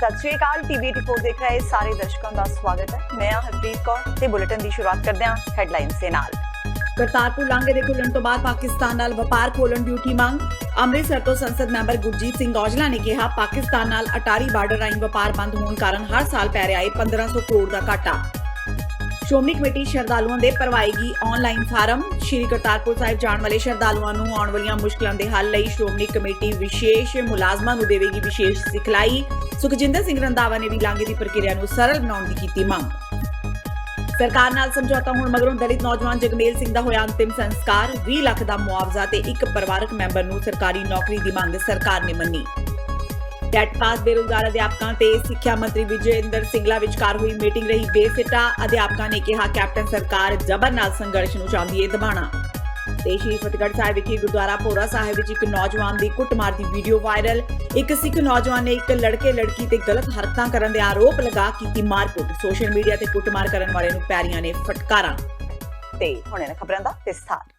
सत श्री अकाल। टीवी 84 देख रहे सारे दर्शकों का स्वागत है। मैं हरप्रीत कौर ते बुलेटिन की शुरुआत करते हैं हेडलाइंस से नाल। करतारपुर लांघे दे खुलण तो बाद पाकिस्तान नाल व्यापार खोलण दी उठी मंग। अमृतसर तो संसद मैंबर गुरजीत सिंह औजला ने कहा पाकिस्तान नाल अटारी बार्डर राही व्यापार बंद होने कारण हर साल पै रहा है 1500 करोड़ का घाटा। श्रोमणी कमेटी श्रद्धालुओं दे भरवाएगी ऑनलाइन फार्म। श्री करतारपुर साहिब जाण वाले श्रद्धालुओं नूं आउण वालीआं मुश्किलां दे हल लई श्रोमणी कमेटी विशेष मुलाजमां नूं देवेगी विशेष सिखलाई। सुखजिंदर सिंह रंधावा ने भी लांघे दी प्रक्रिया नूं सरल बनाउण दी कीती मंग। सरकार नाल समझौता होण मगरों दलित नौजवान जगमेल सिंह दा होया अंतिम संस्कार। 20 लाख दा मुआवजा ते एक परिवारक मैंबर नूं सरकारी नौकरी दी मंग सरकार ने मन्नी। डैट पास बेरोजगार अध्यापकों ते सिक्ख्या मंत्री विजय इंदर सिंगला विचकार हुई मीटिंग रही बेसिटा। अध्यापकों ने कहा कैप्टन सरकार जबर नाल संघर्ष नूं चाहुंदी है दबाणा। ते श्री फतेहगढ़ साहिब विखे गुरुद्वारा भोरा साहिब विच एक नौजवान दी कुੱਟਮਾਰ दी वीडियो वायरल। एक सिख नौजवान ने एक लड़के लड़की ते गलत हरकतां करन दे आरोप लगा कीती मारकुੱਟ। सोशल मीडिया ते ਕੁੱਟਮਾਰ करन वाले नूं पैरियां ने फटकारां। ते हुणे ने खबरां दा विस्तार।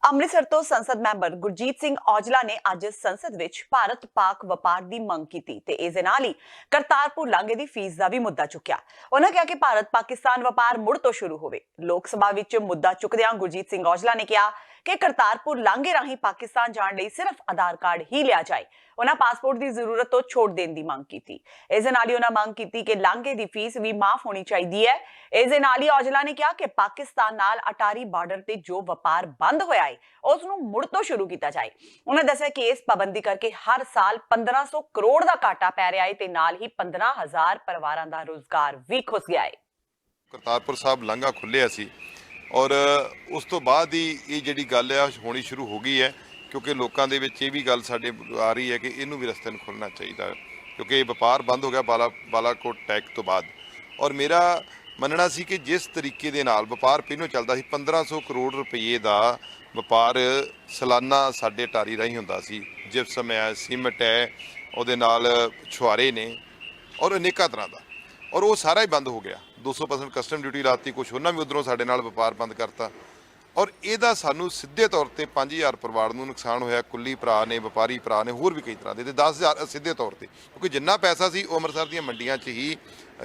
अमृतसर तो संसद मैंबर गुरजीत सिंह औजला ने अज संसद विच भारत पाक व्यापार की मंग की ते इस दे नाल ही करतारपुर लांघे की फीस का भी मुद्दा चुक्या। उन्होंने कहा कि भारत पाकिस्तान व्यापार मुड़ तो शुरू होवे। लोक सभा विच मुद्दा चुकदियां गुरजीत सिंह औजला ने कहा कि करतारपुर लांघे राही पाकिस्तान जाण लई सिर्फ आधार कार्ड ही लिया जाए। उन्होंने पासपोर्ट की जरूरत तो छोड़ देने की मांग की। इस दे नाल ही उन्होंने मांग की कि लांघे की फीस भी माफ होनी चाहिए है। इस दे नाल ही औजला ने कहा कि पाकिस्तान नाल अटारी बार्डर ते जो व्यापार बंद होया है उस नूं मुड़ तो शुरू किया जाए। उन्होंने दस्सिया कि इस पाबंदी करके हर साल 1500 करोड़ का घाटा पै रहा है ते नाल ही 15,000 परिवारां दा रोजगार भी खुस गया है। करतारपुर साहब लांघा खुलिया सी और उस तो बाद ही ये जिहड़ी गल है होनी शुरू हो गई है, क्योंकि लोगों के विच ये भी गल साडे आ रही है कि इनू भी रस्ते खुलना चाहिए, क्योंकि व्यापार बंद हो गया बालाकोट टैग तो बाद। और मेरा मनना सी कि जिस तरीके दे नाल व्यापार पहलों चलता सी 1500 करोड़ रुपये का व्यापार सालाना साडे टारी राही हुंदा सी। जिप्सम है, सीमेंट है, उहदे नाल छुआरे ने और अनेकों तरह का, और वो सारा ही बंद हो गया। 200% कस्टम ड्यूटी लाती, कुछ उन्होंने भी उधरों साडे नाल व्यापार बंद करता। और इहदा सानू सीधे तौर पर 5000 परिवार नूं नुकसान होया। कुल्ली भरा ने, व्यापारी भरा ने, होर भी कई तरह के 10,000 सीधे तौर पर, क्योंकि जिन्ना पैसा सी अमृतसर दी मंडियां 'च ही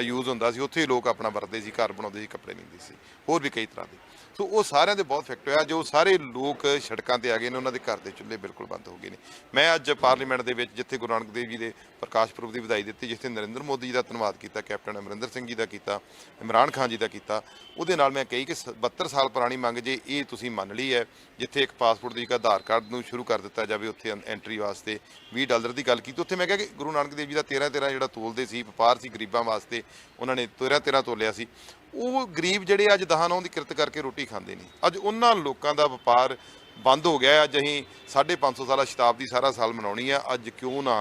यूज़ होंदा सी, उत्थे ही लोग अपना वरतदे सी, घर बनाउंदे सी, कपड़े लैंदे सी, होर भी कई तरह के। सो वो सारे दे बहुत इफैक्ट होया। जो सारे लोग सड़कों पर आ गए ने, उन्होंने घर के चुल्हे बिल्कुल बंद हो गए ने। मैं अज पार्लीमेंट के जिथे गुरु नानक देव जी के प्रकाश पुरब की बधाई दी, जिथे नरेंद्र मोदी जी का धन्यवाद किया, कैप्टन अमरिंदर सिंह जी का किया, इमरान खान जी का किया, उहदे नाल मैं कही कि 72 साल पुरानी मंग जे ये तुसीं मन ली है, जिथे एक पासपोर्ट की आधार कार्ड नूं शुरू कर दिता जाए, उत्थे एंट्री वास्ते $20 की गल की। उत्थे मैं कहा कि गुरु नानक देव जी का 13-13 जिहड़ा तोलदे सी व्यापार सी गरीबां वास्ते, उन्होंने 13-13 तोलिया सी। वो गरीब जिहड़े अज 10-9 की किरत करके रोटी खांदे ने, अज उन्हां लोकां दा व्यापार बंद हो गया। अज असीं 550 साला शताब्दी सारा साल मनाउणी है। अज क्यों ना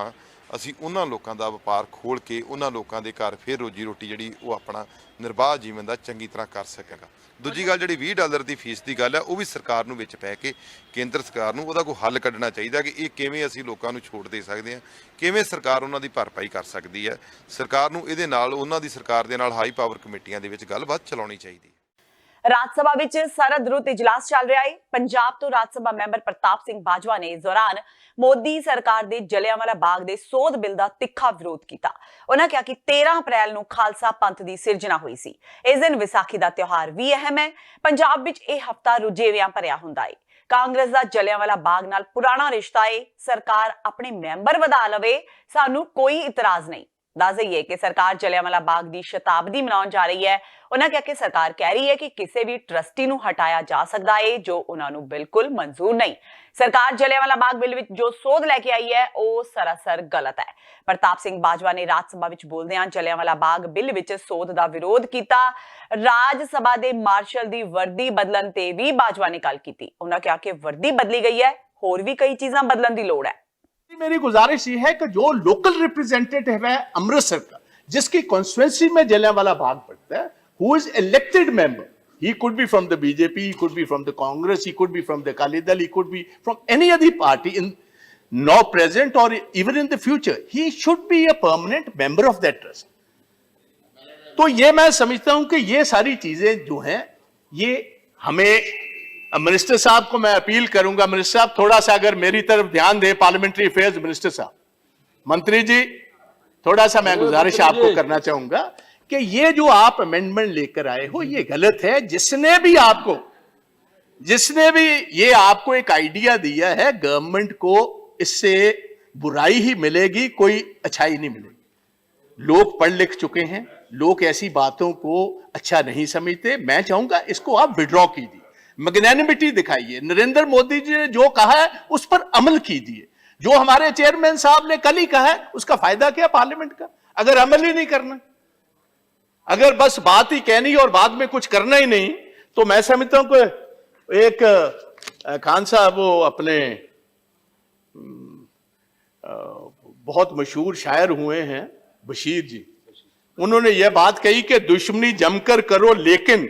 ਅਸੀਂ ਉਹਨਾਂ ਲੋਕਾਂ ਦਾ ਵਪਾਰ ਖੋਲ ਕੇ ਉਹਨਾਂ ਲੋਕਾਂ ਦੇ ਘਰ ਫਿਰ ਰੋਜੀ ਰੋਟੀ ਜਿਹੜੀ ਉਹ ਆਪਣਾ ਨਿਰਬਾਹ ਜੀਵਨ ਦਾ ਚੰਗੀ ਤਰ੍ਹਾਂ ਕਰ ਸਕੇਗਾ। ਦੂਜੀ ਗੱਲ ਜਿਹੜੀ $20 ਦੀ ਫੀਸ ਦੀ ਗੱਲ ਹੈ, ਉਹ ਵੀ ਸਰਕਾਰ ਨੂੰ ਵਿੱਚ ਪੈ ਕੇ ਕੇਂਦਰ ਸਰਕਾਰ ਨੂੰ ਉਹਦਾ ਕੋਈ ਹੱਲ ਕੱਢਣਾ ਚਾਹੀਦਾ ਕਿ ਇਹ ਕਿਵੇਂ ਅਸੀਂ ਲੋਕਾਂ ਨੂੰ ਛੋਟ ਦੇ ਸਕਦੇ ਹਾਂ, ਕਿਵੇਂ ਸਰਕਾਰ ਉਹਨਾਂ ਦੀ ਭਰਪਾਈ ਕਰ ਸਕਦੀ ਹੈ। ਸਰਕਾਰ ਨੂੰ ਇਹਦੇ ਨਾਲ ਉਹਨਾਂ ਦੀ ਸਰਕਾਰ ਦੇ ਨਾਲ ਹਾਈ ਪਾਵਰ ਕਮੇਟੀਆਂ ਦੇ ਵਿੱਚ ਗੱਲਬਾਤ ਚਲਾਉਣੀ ਚਾਹੀਦੀ ਹੈ। राज सभा विच सरहद रुत इजलास चल रहा है। पंजाब तो राज सभा मैंबर प्रताप सिंह बाजवा ने इस दौरान मोदी सरकार दे जलियांवाला बाग दे सोध बिल दा तिखा विरोध किया। उन्होंने कहा कि 13 अप्रैल नूं खालसा पंथ दी सिरजना हुई सी। इस दिन विसाखी दा त्योहार भी अहम है। पंजाब विच यह हफ्ता रुझेवियां भरिया हुंदा है। कांग्रेस दा जलियांवाला बाग नाल पुराना रिश्ता है। सरकार अपने मैंबर वधा लवे, सानू कोई इतराज नहीं। दस दईए कि सरकार जलियांवाला बाग की शताब्दी मनाउण जा रही है। उन्होंने कहा कि सरकार कह रही है कि किसी भी ट्रस्टी नूं हटाया जा सकता है, जो उन्होंने बिल्कुल मंजूर नहीं। सरकार जलियांवाला बाग बिल विच जो सोध लैके आई है वह सरासर गलत है। प्रताप सिंह बाजवा ने राज सभा विच बोलदिआं जलियांवाला बाग बिल विच सोध का विरोध किया। राज सभा के मार्शल की वर्दी बदलन ते भी बाजवा ने गल की। उन्होंने कहा कि वर्दी बदली गई है, होर भी कई चीज़ां बदलन की लोड़ है। मेरी गुजारिश ये है कि जो लोकल रिप्रेजेंटेटिव है अमृतसर का, जिसकी कॉन्स्टिट्यूएंसी में जलियांवाला बाग पड़ता है, who is elected member, he could be from the BJP, he could be from the Congress, he could be from the Akali Dal, he could be from any other party in now present or even in the future, he should be a permanent member of that trust. तो ये मैं समझता हूं कि ये सारी चीजें जो हैं, ये हमें मिनिस्टर साहब को मैं अपील करूंगा, मिनिस्टर साहब थोड़ा सा अगर मेरी तरफ ध्यान दें, पार्लियामेंट्री अफेयर्स मिनिस्टर साहब, मंत्री जी थोड़ा सा मैं गुजारिश आपको करना चाहूंगा कि ये जो आप अमेंडमेंट लेकर आए हो ये गलत है। जिसने भी ये आपको एक आइडिया दिया है, गवर्नमेंट को इससे बुराई ही मिलेगी, कोई अच्छाई नहीं मिलेगी। लोग पढ़ लिख चुके हैं, लोग ऐसी बातों को अच्छा नहीं समझते। मैं चाहूंगा इसको आप विड्रॉ कीजिए, मैग्नैनिमिटी दिखाइए। नरेंद्र मोदी जी ने जो कहा है उस पर अमल कीजिए। जो हमारे चेयरमैन साहब ने कल ही कहा है उसका फायदा क्या पार्लियामेंट का, अगर अमल ही नहीं करना, अगर बस बात ही कहनी और बाद में कुछ करना ही नहीं, तो मैं समझता हूं कि एक खान साहब वो अपने बहुत मशहूर शायर हुए हैं बशीर जी, उन्होंने यह बात कही कि दुश्मनी जमकर करो लेकिन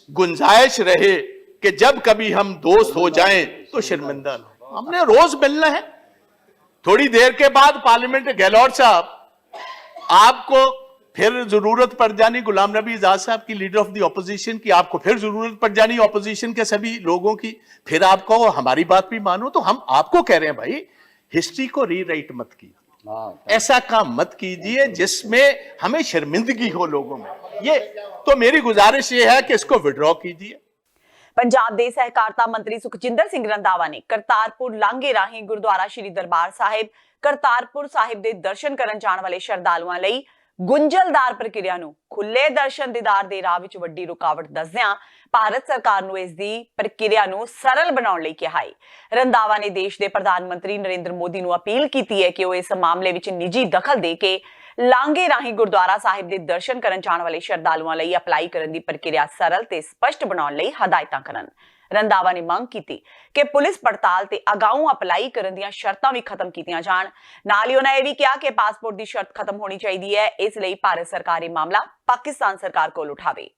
गुंजाइश रहे कि जब कभी हम दोस्त हो जाएं तो शर्मिंदा ना। हमने रोज मिलना है। थोड़ी देर के बाद पार्लियामेंट गहलोत साहब, आपको फिर जरूरत पड़ जानी गुलाम नबी आजाद साहब की, लीडर ऑफ द ऑपोजिशन की, आपको फिर जरूरत पड़ जानी ऑपोजिशन के सभी लोगों की, फिर आपको हमारी बात भी मानो। तो हम आपको कह रहे हैं भाई, हिस्ट्री को रीराइट मत कीजिए, ऐसा काम मत कीजिए जिसमें हमें शर्मिंदगी हो लोगों में। ये तो मेरी गुजारिश ये है कि इसको विड्रॉ कीजिए। ਪੰਜਾਬ ਦੇ ਸਹਿਕਾਰਤਾ ਮੰਤਰੀ ਸੁਖਜਿੰਦਰ ਸਿੰਘ ਰੰਧਾਵਾ ਨੇ ਕਰਤਾਰਪੁਰ ਲਾਂਘੇ ਰਾਹੀਂ ਗੁਰਦੁਆਰਾ ਸ਼੍ਰੀ ਦਰਬਾਰ ਸਾਹਿਬ ਕਰਤਾਰਪੁਰ ਸਾਹਿਬ ਦੇ ਦਰਸ਼ਨ ਕਰਨ ਜਾਣ ਵਾਲੇ ਸ਼ਰਧਾਲੂਆਂ ਲਈ ਗੁੰਝਲਦਾਰ ਪ੍ਰਕਿਰਿਆ ਨੂੰ ਖੁੱਲੇ ਦਰਸ਼ਨ ਦੀਦਾਰ ਦੇ ਰਾਹ ਵਿੱਚ ਵੱਡੀ ਰੁਕਾਵਟ ਦੱਸਦਿਆਂ ਭਾਰਤ ਸਰਕਾਰ ਨੂੰ ਇਸ ਦੀ ਪ੍ਰਕਿਰਿਆ ਨੂੰ ਸਰਲ ਬਣਾਉਣ ਲਈ ਕਿਹਾ ਹੈ। ਰੰਧਾਵਾ ਨੇ ਦੇਸ਼ ਦੇ ਪ੍ਰਧਾਨ ਮੰਤਰੀ ਨਰਿੰਦਰ ਮੋਦੀ ਨੂੰ ਅਪੀਲ ਕੀਤੀ ਹੈ ਕਿ ਉਹ ਇਸ ਮਾਮਲੇ ਵਿੱਚ ਨਿੱਜੀ ਦਖਲ ਦੇ ਕੇ ਲਾਂਘੇ ਰਾਹੀਂ ਗੁਰਦੁਆਰਾ ਸਾਹਿਬ ਦੇ ਦਰਸ਼ਨ ਕਰਨ ਜਾਣ ਵਾਲੇ ਸ਼ਰਧਾਲੂਆਂ ਲਈ ਅਪਲਾਈ ਕਰਨ ਦੀ ਪ੍ਰਕਿਰਿਆ ਸਰਲ ਤੇ ਸਪਸ਼ਟ ਬਣਾਉਣ ਲਈ ਹਦਾਇਤਾਂ ਕਰਨ। ਰੰਧਾਵਾ ਨੇ ਮੰਗ ਕੀਤੀ ਕਿ ਪੁਲਿਸ ਪੜਤਾਲ ਤੇ ਅਗਾਊਂ ਅਪਲਾਈ ਕਰਨ ਦੀਆਂ ਸ਼ਰਤਾਂ ਵੀ ਖਤਮ ਕੀਤੀਆਂ ਜਾਣ। ਨਾਲ ਹੀ ਉਹਨਾਂ ਇਹ ਵੀ ਕਿਹਾ ਕਿ ਪਾਸਪੋਰਟ ਦੀ ਸ਼ਰਤ ਖਤਮ ਹੋਣੀ ਚਾਹੀਦੀ ਹੈ, ਇਸ ਲਈ ਭਾਰਤ ਸਰਕਾਰ ਇਹ ਮਾਮਲਾ ਪਾਕਿਸਤਾਨ ਸਰਕਾਰ ਕੋਲ ਉਠਾਵੇ।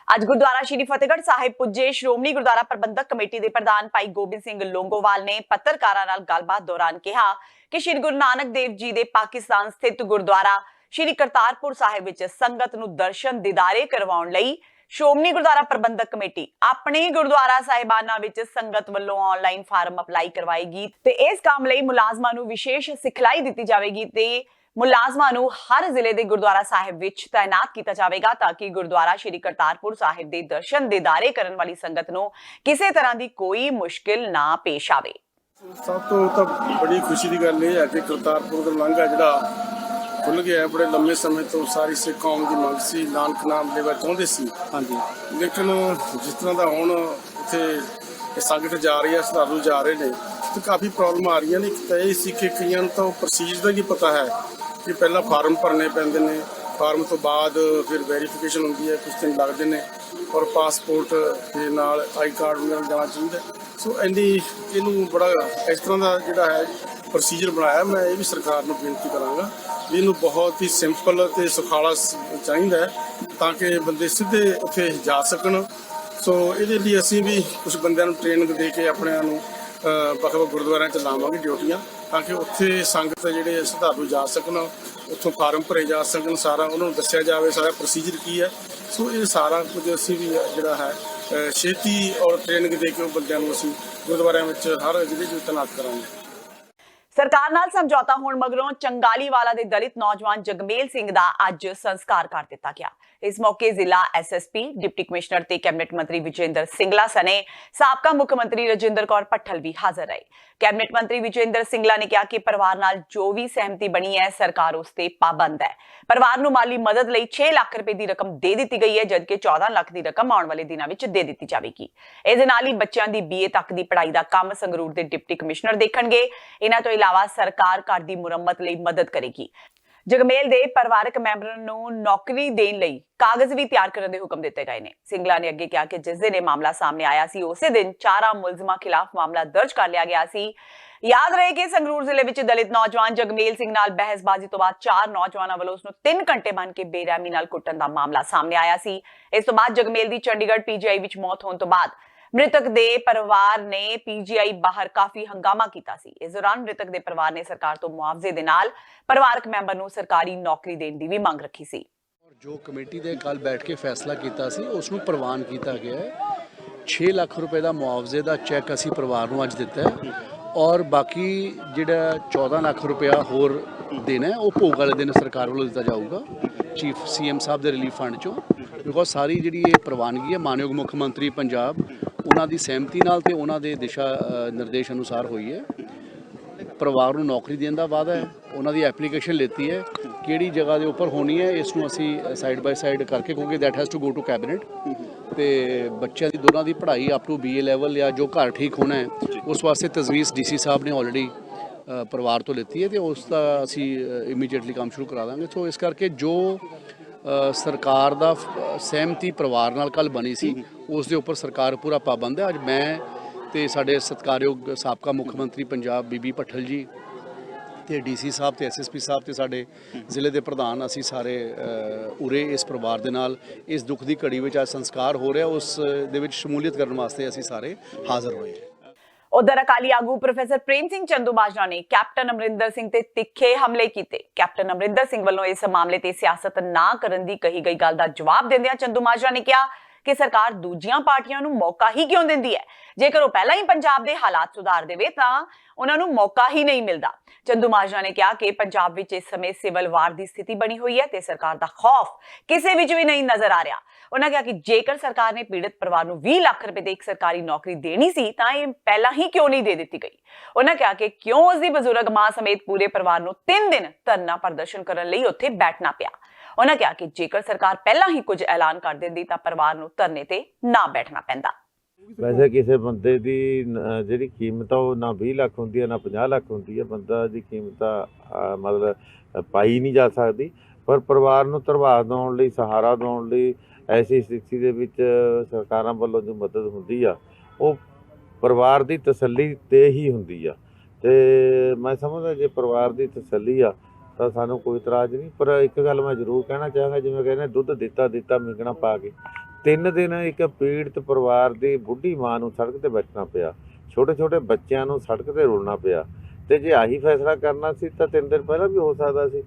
ਅੱਜ ਗੁਰਦੁਆਰਾ ਸ਼੍ਰੀ ਫਤਿਹਗੜ੍ਹ ਸਾਹਿਬ ਪੁੱਜੇ ਸ਼੍ਰੋਮਣੀ ਗੁਰਦੁਆਰਾ ਪ੍ਰਬੰਧਕ ਕਮੇਟੀ ਦੇ ਪ੍ਰਧਾਨ ਭਾਈ ਗੋਬਿੰਦ ਸਿੰਘ ਲੋਂਗੋਵਾਲ ਨੇ ਪੱਤਰਕਾਰਾਂ ਨਾਲ ਗੱਲਬਾਤ ਦੌਰਾਨ ਕਿਹਾ ਕਿ ਸ਼੍ਰੀ ਗੁਰੂ ਨਾਨਕ ਦੇਵ ਜੀ ਦੇ ਪਾਕਿਸਤਾਨ ਸਥਿਤ ਗੁਰਦੁਆਰਾ ਸ਼੍ਰੀ ਕਰਤਾਰਪੁਰ ਸਾਹਿਬ ਵਿੱਚ ਸੰਗਤ ਨੂੰ ਦਰਸ਼ਨ ਦੀਦਾਰੇ ਕਰਵਾਉਣ ਲਈ ਸ਼੍ਰੋਮਣੀ ਗੁਰਦੁਆਰਾ ਪ੍ਰਬੰਧਕ ਕਮੇਟੀ ਆਪਣੇ ਗੁਰਦੁਆਰਾ ਸਾਹਿਬਾਨਾਂ ਵਿੱਚ ਸੰਗਤ ਵੱਲੋਂ ਆਨਲਾਈਨ ਫਾਰਮ ਅਪਲਾਈ ਕਰਵਾਏਗੀ ਤੇ ਇਸ ਕੰਮ ਲਈ ਮੁਲਾਜ਼ਮਾਂ ਨੂੰ ਵਿਸ਼ੇਸ਼ ਸਿਖਲਾਈ ਦਿੱਤੀ ਜਾਵੇਗੀ ਤੇ ਮੁਲਾਜ਼ਮਾਂ ਨੂੰ ਹਰ ਜ਼ਿਲ੍ਹੇ ਦੇ ਗੁਰਦੁਆਰਾ ਸਾਹਿਬ ਵਿੱਚ ਤਾਇਨਾਤ ਕੀਤਾ ਜਾਵੇਗਾ ਤਾਂ ਕਿ ਗੁਰਦੁਆਰਾ ਸ਼੍ਰੀ ਕਰਤਾਰਪੁਰ ਸਾਹਿਬ ਦੇ ਦਰਸ਼ਨ ਦੀਦਾਰੇ ਕਰਨ ਵਾਲੀ ਸੰਗਤ ਨੂੰ ਕਿਸੇ ਤਰ੍ਹਾਂ ਦੀ ਕੋਈ ਮੁਸ਼ਕਿਲ ਨਾ ਪੇਸ਼ ਆਵੇ। ਸਭ ਤੋਂ ਤਾਂ ਬੜੀ ਖੁਸ਼ੀ ਦੀ ਗੱਲ ਇਹ ਹੈ ਕਿ ਕਰਤਾਰਪੁਰ ਦਾ ਲਾਂਘਾ ਜਿਹੜਾ ਖੁੱਲ ਗਿਆ ਹੈ। ਬੜੇ ਲੰਮੇ ਸਮੇਂ ਤੋਂ ਸਾਰੀ ਸਿੱਖ ਕੌਮ ਦੀ ਮੰਗ ਸੀ, ਨਾਨਕ ਨਾਮ ਲੈਣਾ ਚਾਹੁੰਦੇ ਸੀ। ਹਾਂਜੀ, ਲੇਕਿਨ ਜਿਸ ਤਰ੍ਹਾਂ ਦਾ ਹੁਣ ਉੱਥੇ ਸੰਗਤ ਜਾ ਰਹੀ ਹੈ, ਸ਼ਰਧਾਲੂ ਜਾ ਰਹੇ ਨੇ, ਤੇ ਕਾਫੀ ਪ੍ਰੋਬਲਮ ਆ ਰਹੀਆਂ ਨੇ। ਇੱਕ ਤਾਂ ਇਹ ਸੀ ਕਿ ਕਈਆਂ ਨੂੰ ਤਾਂ ਪ੍ਰੋਸੀਜਰ ਦਾ ਕੀ ਪਤਾ ਹੈ ਕਿ ਪਹਿਲਾਂ ਫਾਰਮ ਭਰਨੇ ਪੈਂਦੇ ਨੇ, ਫਾਰਮ ਤੋਂ ਬਾਅਦ ਫਿਰ ਵੈਰੀਫਿਕੇਸ਼ਨ ਹੁੰਦੀ ਹੈ, ਕੁਝ ਦਿਨ ਲੱਗਦੇ ਨੇ, ਔਰ ਪਾਸਪੋਰਟ ਦੇ ਨਾਲ ਆਈ ਕਾਰਡ ਵਗੈਰਾ ਜਾਣਾ ਚਾਹੀਦਾ। ਸੋ ਇਹਨੂੰ ਬੜਾ ਇਸ ਤਰ੍ਹਾਂ ਦਾ ਜਿਹੜਾ ਹੈ ਪ੍ਰੋਸੀਜਰ ਬਣਾਇਆ। ਮੈਂ ਇਹ ਵੀ ਸਰਕਾਰ ਨੂੰ ਬੇਨਤੀ ਕਰਾਂਗਾ ਵੀ ਇਹਨੂੰ ਬਹੁਤ ਹੀ ਸਿੰਪਲ ਅਤੇ ਸੁਖਾਲਾ ਚਾਹੀਦਾ ਹੈ ਤਾਂ ਕਿ ਬੰਦੇ ਸਿੱਧੇ ਉੱਥੇ ਜਾ ਸਕਣ। ਸੋ ਇਹਦੇ ਲਈ ਅਸੀਂ ਵੀ ਕੁਝ ਬੰਦਿਆਂ ਨੂੰ ਟ੍ਰੇਨਿੰਗ ਦੇ ਕੇ ਆਪਣਿਆਂ ਨੂੰ ਵੱਖ-ਵੱਖ ਗੁਰਦੁਆਰਿਆਂ 'ਚ ਲਾਵਾਂਗੇ ਡਿਊਟੀਆਂ, ਤਾਂ ਕਿ ਉੱਥੇ ਸੰਗਤ ਜਿਹੜੇ ਸ਼ਰਧਾਲੂ ਜਾ ਸਕਣ, ਉੱਥੋਂ ਫਾਰਮ ਭਰੇ ਜਾ ਸਕਣ, ਸਾਰਾ ਉਹਨਾਂ ਨੂੰ ਦੱਸਿਆ ਜਾਵੇ ਸਾਰਾ ਪ੍ਰੋਸੀਜਰ ਕੀ ਹੈ। ਸੋ ਇਹ ਸਾਰਾ ਕੁਝ ਅਸੀਂ ਵੀ ਜਿਹੜਾ ਹੈ ਛੇਤੀ ਔਰ ਟ੍ਰੇਨਿੰਗ ਦੇ ਕੇ ਉਹ ਬੰਦਿਆਂ ਨੂੰ ਅਸੀਂ ਗੁਰਦੁਆਰਿਆਂ ਵਿੱਚ ਹਰ ਜ਼ਿਲ੍ਹੇ 'ਚ ਤੈਨਾਤ ਕਰਾਂਗੇ। ਸਰਕਾਰ ਨਾਲ ਸਮਝੌਤਾ ਹੋਣ ਮਗਰੋਂ ਚੰਗਾਲੀਵਾਲਾ ਦੇ ਦਲਿਤ ਨੌਜਵਾਨ ਜਗਮੇਲ ਸਿੰਘ ਦਾ ਅੱਜ ਸੰਸਕਾਰ ਕਰ ਦਿੱਤਾ ਗਿਆ। ਇਸ ਮੌਕੇ ਜ਼ਿਲ੍ਹਾ ਐਸਐਸਪੀ, ਡਿਪਟੀ ਕਮਿਸ਼ਨਰ ਤੇ ਕੈਬਨਿਟ ਮੰਤਰੀ ਵਿਜੇਂਦਰ ਸਿੰਗਲਾ ਸਣੇ ਸਾਬਕਾ ਮੁੱਖ ਮੰਤਰੀ ਰਜਿੰਦਰ ਕੌਰ ਭੱਠਲ ਵੀ ਹਾਜ਼ਰ ਰਹੇ। ਕੈਬਨਿਟ ਮੰਤਰੀ ਵਿਜੇਂਦਰ ਸਿੰਗਲਾ ਨੇ ਕਿਹਾ ਕਿ ਪਰਿਵਾਰ ਨਾਲ ਜੋ ਵੀ ਸਹਿਮਤੀ ਬਣੀ ਹੈ ਸਰਕਾਰ ਉਸ ਤੇ ਪਾਬੰਦ ਹੈ। ਪਰਿਵਾਰ ਨੂੰ ਮਾਲੀ ਮਦਦ ਲਈ 6 ਲੱਖ ਰੁਪਏ ਦੀ ਰਕਮ ਦੇ ਦਿੱਤੀ ਗਈ ਹੈ, ਜਦਕਿ 14 ਲੱਖ ਦੀ ਰਕਮ ਆਉਣ ਵਾਲੇ ਦਿਨਾਂ ਵਿੱਚ ਦੇ ਦਿੱਤੀ ਜਾਵੇਗੀ। ਇਸ ਦੇ ਨਾਲ ਹੀ ਬੱਚਿਆਂ ਦੀ BA ਤੱਕ ਦੀ ਪੜ੍ਹਾਈ ਦਾ ਕੰਮ ਸੰਗਰੂਰ ਦੇ ਡਿਪਟੀ ਕਮਿਸ਼ਨਰ ਦੇਖਣਗੇ। ਇਹਨਾਂ ਤੋਂ ਇਲਾਵਾ ਸਰਕਾਰ ਘਰ ਦੀ ਮੁਰੰਮਤ ਲਈ ਮਦਦ ਕਰੇਗੀ। ਜਗਮੇਲ ਦੇ ਪਰਿਵਾਰਕ ਮੈਂਬਰਾਂ ਨੂੰ ਨੌਕਰੀ ਦੇਣ ਲਈ ਕਾਗਜ਼ ਵੀ ਤਿਆਰ ਕਰਨ ਦੇ ਹੁਕਮ ਦਿੱਤੇ ਗਏ ਨੇ। ਸਿੰਗਲਾ ਨੇ ਅੱਗੇ ਕਿਹਾ ਕਿ ਜਿਸ ਦਿਨ ਇਹ ਮਾਮਲਾ ਸਾਹਮਣੇ ਆਇਆ ਸੀ ਉਸੇ ਦਿਨ 4 ਮੁਲਜ਼ਮਾਂ ਖਿਲਾਫ ਮਾਮਲਾ ਦਰਜ ਕਰ ਲਿਆ ਗਿਆ ਸੀ। ਯਾਦ ਰਹੇ ਕਿ ਸੰਗਰੂਰ ਜ਼ਿਲ੍ਹੇ ਵਿੱਚ ਦਲਿਤ ਨੌਜਵਾਨ ਜਗਮੇਲ ਸਿੰਘ ਨਾਲ ਬਹਿਸਬਾਜ਼ੀ ਤੋਂ ਬਾਅਦ 4 ਨੌਜਵਾਨਾਂ ਵੱਲੋਂ ਉਸ ਨੂੰ 3 ਘੰਟੇ ਬੰਨ ਕੇ ਬੇਰਹਿਮੀ ਨਾਲ ਕੁੱਟਣ ਦਾ ਮਾਮਲਾ ਸਾਹਮਣੇ ਆਇਆ ਸੀ। ਇਸ ਤੋਂ ਬਾਅਦ ਜਗਮੇਲ ਦੀ ਚੰਡੀਗੜ੍ਹ PGI ਵਿੱਚ ਮੌਤ ਹੋਣ ਤੋਂ ਬਾਅਦ ਮ੍ਰਿਤਕ ਦੇ ਪਰਿਵਾਰ ਨੇ PGI ਬਾਹਰ ਕਾਫੀ ਹੰਗਾਮਾ ਕੀਤਾ ਸੀ। ਇਸ ਦੌਰਾਨ ਮ੍ਰਿਤਕ ਦੇ ਪਰਿਵਾਰ ਨੇ ਸਰਕਾਰ ਤੋਂ ਮੁਆਵਜ਼ੇ ਦੇ ਨਾਲ ਪਰਿਵਾਰਕ ਮੈਂਬਰ ਨੂੰ ਸਰਕਾਰੀ ਨੌਕਰੀ ਦੇਣ ਦੀ ਵੀ ਮੰਗ ਰੱਖੀ ਸੀ। ਜੋ ਕਮੇਟੀ ਦੇ ਕੱਲ ਬੈਠ ਕੇ ਫੈਸਲਾ ਕੀਤਾ ਸੀ ਉਸ ਨੂੰ ਪ੍ਰਵਾਨ ਕੀਤਾ ਗਿਆ ਹੈ। 6 ਲੱਖ ਰੁਪਏ ਦਾ ਮੁਆਵਜ਼ੇ ਦਾ ਚੈੱਕ ਅਸੀਂ ਪਰਿਵਾਰ ਨੂੰ ਅੱਜ ਦਿੱਤਾ ਹੈ ਔਰ ਬਾਕੀ ਜਿਹੜਾ 14 ਲੱਖ ਰੁਪਇਆ ਹੋਰ ਦੇਣਾ ਹੈ, ਉਹ ਭੋਗ ਵਾਲੇ ਦਿਨ ਸਰਕਾਰ ਵੱਲੋਂ ਦਿੱਤਾ ਜਾਊਗਾ ਚੀਫ ਸੀਐਮ ਸਾਹਿਬ ਦੇ ਰਿਲੀਫ ਫੰਡ ਚੋਂ, ਬਿਕੋਜ਼ ਸਾਰੀ ਜਿਹੜੀ ਇਹ ਪ੍ਰਵਾਨਗੀ ਹੈ ਮਾਨਯੋਗ ਮੁੱਖ ਮੰਤਰੀ ਪੰਜਾਬ ਉਹਨਾਂ ਦੀ ਸਹਿਮਤੀ ਨਾਲ ਤੇ ਉਹਨਾਂ ਦੇ ਦਿਸ਼ਾ ਨਿਰਦੇਸ਼ ਅਨੁਸਾਰ ਹੋਈ ਹੈ। ਪਰਿਵਾਰ ਨੂੰ ਨੌਕਰੀ ਦੇਣ ਦਾ ਵਾਅਦਾ ਹੈ, ਉਹਨਾਂ ਦੀ ਐਪਲੀਕੇਸ਼ਨ ਲੈਤੀ ਹੈ, ਕਿਹੜੀ ਜਗ੍ਹਾ ਦੇ ਉੱਪਰ ਹੋਣੀ ਹੈ ਇਸ ਨੂੰ ਅਸੀਂ ਸਾਈਡ ਬਾਈ ਸਾਈਡ ਕਰਕੇ, ਕਿਉਂਕਿ that has to go to cabinet, ਤੇ ਬੱਚਿਆਂ ਦੀ ਦੋਨਾਂ ਦੀ ਪੜ੍ਹਾਈ ਅਪ ਟੂ BA ਲੈਵਲ ਜਾਂ ਜੋ ਘਰ ਠੀਕ ਹੋਣਾ ਹੈ ਉਸ ਵਾਸਤੇ ਤਜਵੀਜ਼ DC ਸਾਹਿਬ ਨੇ ਆਲਰੇਡੀ ਪਰਿਵਾਰ ਤੋਂ ਲਿੱਤੀ ਹੈ ਤੇ ਉਸ ਦਾ ਅਸੀਂ ਇਮੀਡੀਏਟਲੀ ਕੰਮ ਸ਼ੁਰੂ ਕਰਾ ਦਾਂਗੇ। ਸੋ ਇਸ ਕਰਕੇ ਜੋ ਸਰਕਾਰ ਦਾ ਸਹਿਮਤੀ ਪਰਿਵਾਰ ਨਾਲ ਕੱਲ੍ਹ ਬਣੀ ਸੀ ਉਸ ਦੇ ਉੱਪਰ ਸਰਕਾਰ ਪੂਰਾ ਪਾਬੰਦ ਹੈ। ਅੱਜ ਮੈਂ ਤੇ ਸਾਡੇ ਸਤਿਕਾਰਯੋਗ ਸਾਬਕਾ ਮੁੱਖ ਮੰਤਰੀ ਪੰਜਾਬ ਬੀਬੀ ਭੱਠਲ ਜੀ ਤੇ DC ਸਾਹਿਬ ਤੇ SSP ਸਾਹਿਬ ਤੇ ਸਾਡੇ ਜ਼ਿਲ੍ਹੇ ਦੇ ਪ੍ਰਧਾਨ, ਅਸੀਂ ਸਾਰੇ ਉਰੇ ਇਸ ਪਰਿਵਾਰ ਦੇ ਨਾਲ ਇਸ ਦੁੱਖ ਦੀ ਘੜੀ ਵਿੱਚ ਅੱਜ ਸੰਸਕਾਰ ਹੋ ਰਿਹਾ ਉਸ ਦੇ ਵਿੱਚ ਸ਼ਮੂਲੀਅਤ ਕਰਨ ਵਾਸਤੇ ਅਸੀਂ ਸਾਰੇ ਹਾਜ਼ਰ ਹੋਏ। ਉਧਰ ਅਕਾਲੀ ਆਗੂ ਪ੍ਰੋਫੈਸਰ ਪ੍ਰੇਮ ਸਿੰਘ ਚੰਦੂਮਾਜਰਾ ਨੇ ਕੈਪਟਨ ਅਮਰਿੰਦਰ ਸਿੰਘ ਤੇ ਤਿੱਖੇ ਹਮਲੇ ਕੀਤੇ। ਕੈਪਟਨ ਅਮਰਿੰਦਰ ਸਿੰਘ ਵੱਲੋਂ ਇਸ ਮਾਮਲੇ ਤੇ ਸਿਆਸਤ ਨਾ ਕਰਨ ਦੀ ਕਹੀ ਗਈ ਗੱਲ ਦਾ ਜਵਾਬ ਦਿੰਦਿਆਂ ਚੰਦੂਮਾਜਰਾ ਨੇ ਕਿਹਾ ਕਿ ਸਰਕਾਰ ਦੂਜੀਆਂ ਪਾਰਟੀਆਂ ਨੂੰ ਮੌਕਾ ਹੀ ਕਿਉਂ ਦਿੰਦੀ ਹੈ, ਜੇਕਰ ਉਹ ਪਹਿਲਾਂ ਹੀ ਪੰਜਾਬ ਦੇ ਹਾਲਾਤ ਸੁਧਾਰ ਦੇਵੇ ਤਾਂ ਉਹਨਾਂ ਨੂੰ ਮੌਕਾ ਹੀ ਨਹੀਂ ਮਿਲਦਾ। ਚੰਦੂਮਾਜਰਾ ਨੇ ਕਿਹਾ ਕਿ ਪੰਜਾਬ ਵਿੱਚ ਇਸ ਸਮੇਂ ਸਿਵਲ ਵਾਰ ਦੀ ਸਥਿਤੀ ਬਣੀ ਹੋਈ ਹੈ ਤੇ ਸਰਕਾਰ ਦਾ ਖੌਫ ਕਿਸੇ ਵਿੱਚ ਵੀ ਨਹੀਂ ਨਜ਼ਰ ਆ ਰਿਹਾ। ਉਹਨਾਂ ਕਿਹਾ ਕਿ ਜੇਕਰ ਸਰਕਾਰ ਨੇ ਪੀੜਤ ਪਰਿਵਾਰ ਨੂੰ 20 ਲੱਖ ਰੁਪਏ ਦੀ ਇੱਕ ਸਰਕਾਰੀ ਨੌਕਰੀ ਦੇਣੀ ਸੀ ਤਾਂ ਇਹ ਪਹਿਲਾਂ ਹੀ ਕਿਉਂ ਨਹੀਂ ਦੇ ਦਿੱਤੀ ਗਈ। ਉਹਨਾਂ ਕਿਹਾ ਕਿ ਕਿਉਂ ਉਸ ਦੀ ਬਜ਼ੁਰਗ ਮਾਂ ਸਮੇਤ ਪੂਰੇ ਪਰਿਵਾਰ ਨੂੰ 3 ਦਿਨ ਧਰਨਾ ਪ੍ਰਦਰਸ਼ਨ ਕਰਨ ਲਈ ਉੱਥੇ ਬੈਠਣਾ ਪਿਆ। ਉਹਨਾਂ ਕਿਹਾ ਕਿ ਜੇਕਰ ਸਰਕਾਰ ਪਹਿਲਾਂ ਹੀ ਕੁਝ ਐਲਾਨ ਕਰ ਦਿੰਦੀ ਤਾਂ ਪਰਿਵਾਰ ਨੂੰ ਧਰਨੇ ਤੇ ਨਾ ਬੈਠਣਾ ਪੈਂਦਾ। ਵੈਸੇ ਕਿਸੇ ਬੰਦੇ ਦੀ ਜਿਹੜੀ ਕੀਮਤ ਆ ਉਹ ਨਾ 20 ਲੱਖ ਹੁੰਦੀ ਹੈ ਨਾ 50 ਲੱਖ ਹੁੰਦੀ ਹੈ। ਬੰਦਾ ਦੀ ਕੀਮਤ ਮਤਲਬ ਪਾਈ ਨਹੀਂ ਜਾ ਸਕਦੀ, ਪਰ ਪਰਿਵਾਰ ਨੂੰ ਧਰਵਾ ਦਿਵਾਉਣ ਲਈ, ਸਹਾਰਾ ਦਿਵਾਉਣ ਲਈ ਐਸੀ ਸਥਿਤੀ ਦੇ ਵਿੱਚ ਸਰਕਾਰਾਂ ਵੱਲੋਂ ਜੋ ਮਦਦ ਹੁੰਦੀ ਆ ਉਹ ਪਰਿਵਾਰ ਦੀ ਤਸੱਲੀ ਤੇ ਹੀ ਹੁੰਦੀ ਆ। ਤੇ ਮੈਂ ਸਮਝਦਾ ਜੇ ਪਰਿਵਾਰ ਦੀ ਤਸੱਲੀ ਆ ਤਾਂ ਸਾਨੂੰ ਕੋਈ ਇਤਰਾਜ਼ ਨਹੀਂ। ਪਰ ਇੱਕ ਗੱਲ ਮੈਂ ਜ਼ਰੂਰ ਕਹਿਣਾ ਚਾਹਾਂਗਾ, ਜਿਵੇਂ ਕਹਿੰਦੇ ਦੁੱਧ ਦਿੱਤਾ ਮਿੰਗਣਾ ਪਾ ਕੇ 3 ਦਿਨ ਇੱਕ ਪੀੜਤ ਪਰਿਵਾਰ ਦੀ ਬੁੱਢੀ ਮਾਂ ਨੂੰ ਸੜਕ ਤੇ ਬੈਠਣਾ ਪਿਆ, ਛੋਟੇ ਬੱਚਿਆਂ ਨੂੰ ਸੜਕ ਤੇ ਰੁਲਣਾ ਪਿਆ। ਤੇ ਜੇ ਆਹੀ ਫੈਸਲਾ ਕਰਨਾ ਸੀ ਤਾਂ 3 ਦਿਨ ਪਹਿਲਾਂ ਵੀ ਹੋ ਸਕਦਾ ਸੀ।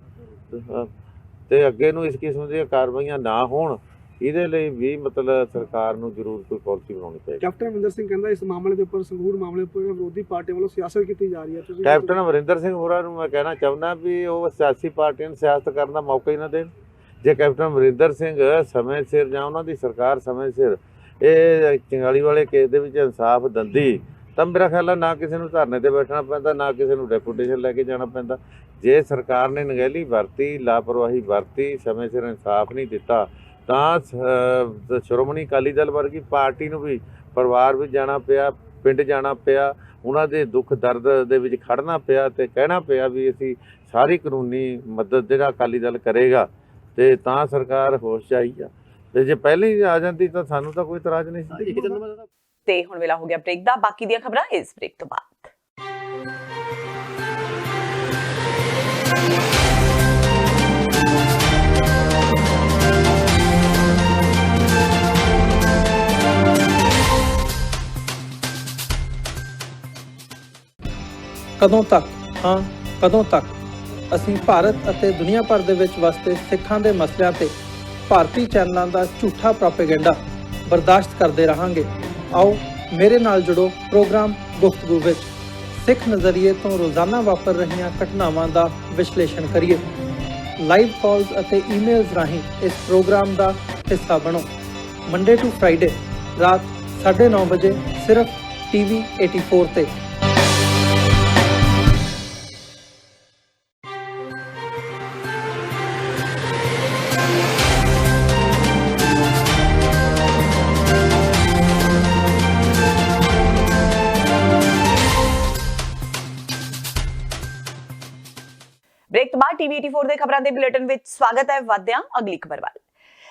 ਤੇ ਅੱਗੇ ਨੂੰ ਇਸ ਕਿਸਮ ਦੀਆਂ ਕਾਰਵਾਈਆਂ ਨਾ ਹੋਣ, ਇਹਦੇ ਲਈ ਵੀ ਮਤਲਬ ਸਰਕਾਰ ਨੂੰ ਜ਼ਰੂਰ ਕੋਈ ਪਾਲਿਸੀ ਬਣਾਉਣੀ ਚਾਹੀਦੀ। ਕੈਪਟਨ ਅਮਰਿੰਦਰ ਸਿੰਘ ਕਹਿੰਦਾ ਇਸ ਮਾਮਲੇ ਦੇ ਉੱਪਰ, ਸੰਗਰੂਰ ਮਾਮਲੇ ਉੱਪਰ ਵਿਰੋਧੀ ਪਾਰਟੀਆਂ ਵੱਲੋਂ ਸਿਆਸਤ ਕੀਤੀ ਜਾ ਰਹੀ ਹੈ। ਕੈਪਟਨ ਅਮਰਿੰਦਰ ਸਿੰਘ ਹੋਰਾਂ ਨੂੰ ਮੈਂ ਕਹਿਣਾ ਚਾਹੁੰਦਾ ਵੀ ਉਹ ਸਿਆਸੀ ਪਾਰਟੀਆਂ ਨੂੰ ਸਿਆਸਤ ਕਰਨ ਦਾ ਮੌਕਾ ਹੀ ਨਾ ਦੇਣ। ਜੇ ਕੈਪਟਨ ਅਮਰਿੰਦਰ ਸਿੰਘ ਸਮੇਂ ਸਿਰ ਜਾਂ ਉਹਨਾਂ ਦੀ ਸਰਕਾਰ ਸਮੇਂ ਸਿਰ ਇਹ ਚੰਗਾਲੀ ਵਾਲੇ ਕੇਸ ਦੇ ਵਿੱਚ ਇਨਸਾਫ ਦਿੰਦੀ ਤਾਂ ਮੇਰਾ ਖਿਆਲ ਹੈ ਨਾ ਕਿਸੇ ਨੂੰ ਧਰਨੇ ਤੇ ਬੈਠਣਾ ਪੈਂਦਾ, ਨਾ ਕਿਸੇ ਨੂੰ ਡੈਪੂਟੇਸ਼ਨ ਲੈ ਕੇ ਜਾਣਾ ਪੈਂਦਾ। ਜੇ ਸਰਕਾਰ ਨੇ ਨਗਹਿਲੀ ਵਰਤੀ, ਲਾਪਰਵਾਹੀ ਵਰਤੀ, ਸਮੇਂ ਸਿਰ ਇਨਸਾਫ ਨਹੀਂ ਦਿੱਤਾ ਤਾਂ ਸ਼੍ਰੋਮਣੀ ਅਕਾਲੀ ਦਲ ਵਰਗੀ ਪਾਰਟੀ ਨੂੰ ਵੀ ਪਰਿਵਾਰ ਵਿੱਚ ਜਾਣਾ ਪਿਆ, ਪਿੰਡ ਜਾਣਾ ਪਿਆ, ਉਹਨਾਂ ਦੇ ਦੁੱਖ ਦਰਦ ਦੇ ਵਿੱਚ ਖੜਨਾ ਪਿਆ ਤੇ ਕਹਿਣਾ ਪਿਆ ਵੀ ਅਸੀਂ ਸਾਰੀ ਕਾਨੂੰਨੀ ਮਦਦ ਜਿਹੜਾ ਅਕਾਲੀ ਦਲ ਕਰੇਗਾ ਤੇ ਤਾਂ ਸਰਕਾਰ ਹੋਸ਼ 'ਚ ਆਈ ਆ। ਤੇ ਜੇ ਪਹਿਲਾਂ ਹੀ ਆ ਜਾਂਦੀ ਤਾਂ ਸਾਨੂੰ ਤਾਂ ਕੋਈ ਇਤਰਾਜ਼ ਨਹੀਂ ਸੀ। ਤੇ ਹੁਣ ਵੇਲਾ ਹੋ ਗਿਆ ਬ੍ਰੇਕ ਦਾ। ਬਾਕੀ ਦੀਆਂ ਖਬਰਾਂ ਇਸ ਬ੍ਰੇਕ ਤੋਂ ਬਾਅਦ। ਕਦੋਂ ਤੱਕ, ਹਾਂ ਕਦੋਂ ਤੱਕ ਅਸੀਂ ਭਾਰਤ ਅਤੇ ਦੁਨੀਆ ਭਰ ਦੇ ਵਿੱਚ ਵਸਦੇ ਸਿੱਖਾਂ ਦੇ ਮਸਲਿਆਂ ਤੇ ਭਾਰਤੀ ਚੈਨਲਾਂ ਦਾ ਝੂਠਾ ਪ੍ਰੋਪੇਗੈਂਡਾ ਬਰਦਾਸ਼ਤ ਕਰਦੇ ਰਹਾਂਗੇ। ਆਓ ਮੇਰੇ ਨਾਲ ਜੁੜੋ ਪ੍ਰੋਗਰਾਮ ਗੁਫ਼ਤਗੂ ਵਿੱਚ। ਸਿੱਖ ਨਜ਼ਰੀਏ ਤੋਂ ਰੋਜ਼ਾਨਾ ਵਾਪਰ ਰਹੀਆਂ ਘਟਨਾਵਾਂ ਦਾ ਵਿਸ਼ਲੇਸ਼ਣ ਕਰੀਏ। ਲਾਈਵ ਕਾਲਸ ਅਤੇ ਈਮੇਲਸ ਰਾਹੀਂ ਇਸ ਪ੍ਰੋਗਰਾਮ ਦਾ ਹਿੱਸਾ ਬਣੋ। ਮੰਡੇ ਟੂ ਫਰਾਈਡੇ ਰਾਤ 9:30 ਵਜੇ ਸਿਰਫ TV 84 ਤੇ। ਬ੍ਰੇਕ ਤੋਂ ਬਾਅਦ TV 84 ਦੇ ਖਬਰਾਂ ਦੇ ਬੁਲੇਟਿਨ ਵਿੱਚ ਸਵਾਗਤ ਹੈ। ਵਧਦਿਆਂ ਅਗਲੀ ਖਬਰ ਵੱਲ।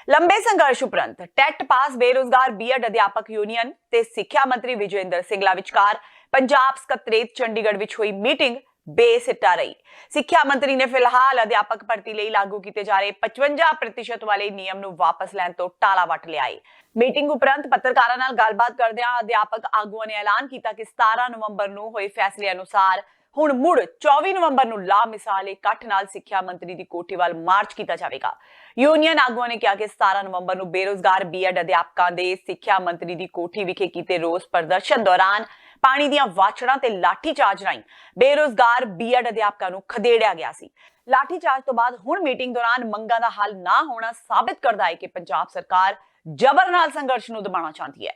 ਲੰਬੇ ਸੰਘਰਸ਼ ਉਪਰੰਤ ਟੈਟ ਪਾਸ ਬੇਰੁਜ਼ਗਾਰ B.Ed ਅਧਿਆਪਕ ਯੂਨੀਅਨ ਤੇ ਸਿੱਖਿਆ ਮੰਤਰੀ ਵਿਜੇ ਇੰਦਰ ਸਿੰਗਲਾ ਵਿਚਕਾਰ ਪੰਜਾਬ ਸਕੱਤਰੇਤ ਚੰਡੀਗੜ੍ਹ ਵਿੱਚ ਹੋਈ ਮੀਟਿੰਗ ਬੇਸਿੱਟਾ ਰਹੀ। ਸਿੱਖਿਆ ਮੰਤਰੀ ਨੇ ਫਿਲਹਾਲ ਅਧਿਆਪਕ ਭਰਤੀ ਲਈ ਲਾਗੂ ਕੀਤੇ ਜਾ ਰਹੇ 55% ਵਾਲੇ ਨਿਯਮ ਨੂੰ ਵਾਪਸ ਲੈਣ ਤੋਂ ਟਾਲਾ ਵੱਟ ਲਿਆ ਹੈ। ਮੀਟਿੰਗ ਉਪਰੰਤ ਪੱਤਰਕਾਰਾਂ ਨਾਲ ਗੱਲਬਾਤ ਕਰਦਿਆਂ ਅਧਿਆਪਕ ਆਗੂਆਂ ਨੇ ਐਲਾਨ ਕੀਤਾ ਕਿ 17 ਨਵੰਬਰ ਨੂੰ ਹੋਏ ਫੈਸਲੇ ਅਨੁਸਾਰ ਹੁਣ ਮੁੜ 24 ਨਵੰਬਰ ਨੂੰ ਲਾਮਿਸਾਲ ਇਕੱਠ ਨਾਲ ਸਿੱਖਿਆ ਮੰਤਰੀ ਦੀ ਕੋਠੀ ਵੱਲ ਮਾਰਚ ਕੀਤਾ ਜਾਵੇਗਾ। ਯੂਨੀਅਨ ਆਗੂਆਂ ਨੇ ਕਿਹਾ ਕਿ 17 ਨਵੰਬਰ ਨੂੰ ਬੇਰੁਜ਼ਗਾਰ B.Ed ਅਧਿਆਪਕਾਂ ਦੇ ਸਿੱਖਿਆ ਮੰਤਰੀ ਦੀ ਕੋਠੀ ਵਿਖੇ ਕੀਤੇ ਰੋਸ ਪ੍ਰਦਰਸ਼ਨ ਦੌਰਾਨ ਪਾਣੀ ਦੀਆਂ ਵਾਛੜਾਂ ਤੇ ਲਾਠੀਚਾਰਜ ਰਾਹੀਂ ਬੇਰੁਜ਼ਗਾਰ ਬੀਐਡ ਅਧਿਆਪਕਾਂ ਨੂੰ ਖਦੇੜਿਆ ਗਿਆ ਸੀ। ਲਾਠੀਚਾਰਜ ਤੋਂ ਬਾਅਦ ਹੁਣ ਮੀਟਿੰਗ ਦੌਰਾਨ ਮੰਗਾਂ ਦਾ ਹੱਲ ਨਾ ਹੋਣਾ ਸਾਬਿਤ ਕਰਦਾ ਹੈ ਕਿ ਪੰਜਾਬ ਸਰਕਾਰ ਜ਼ਬਰ ਨਾਲ ਸੰਘਰਸ਼ ਨੂੰ ਦਬਾਉਣਾ ਚਾਹੁੰਦੀ ਹੈ।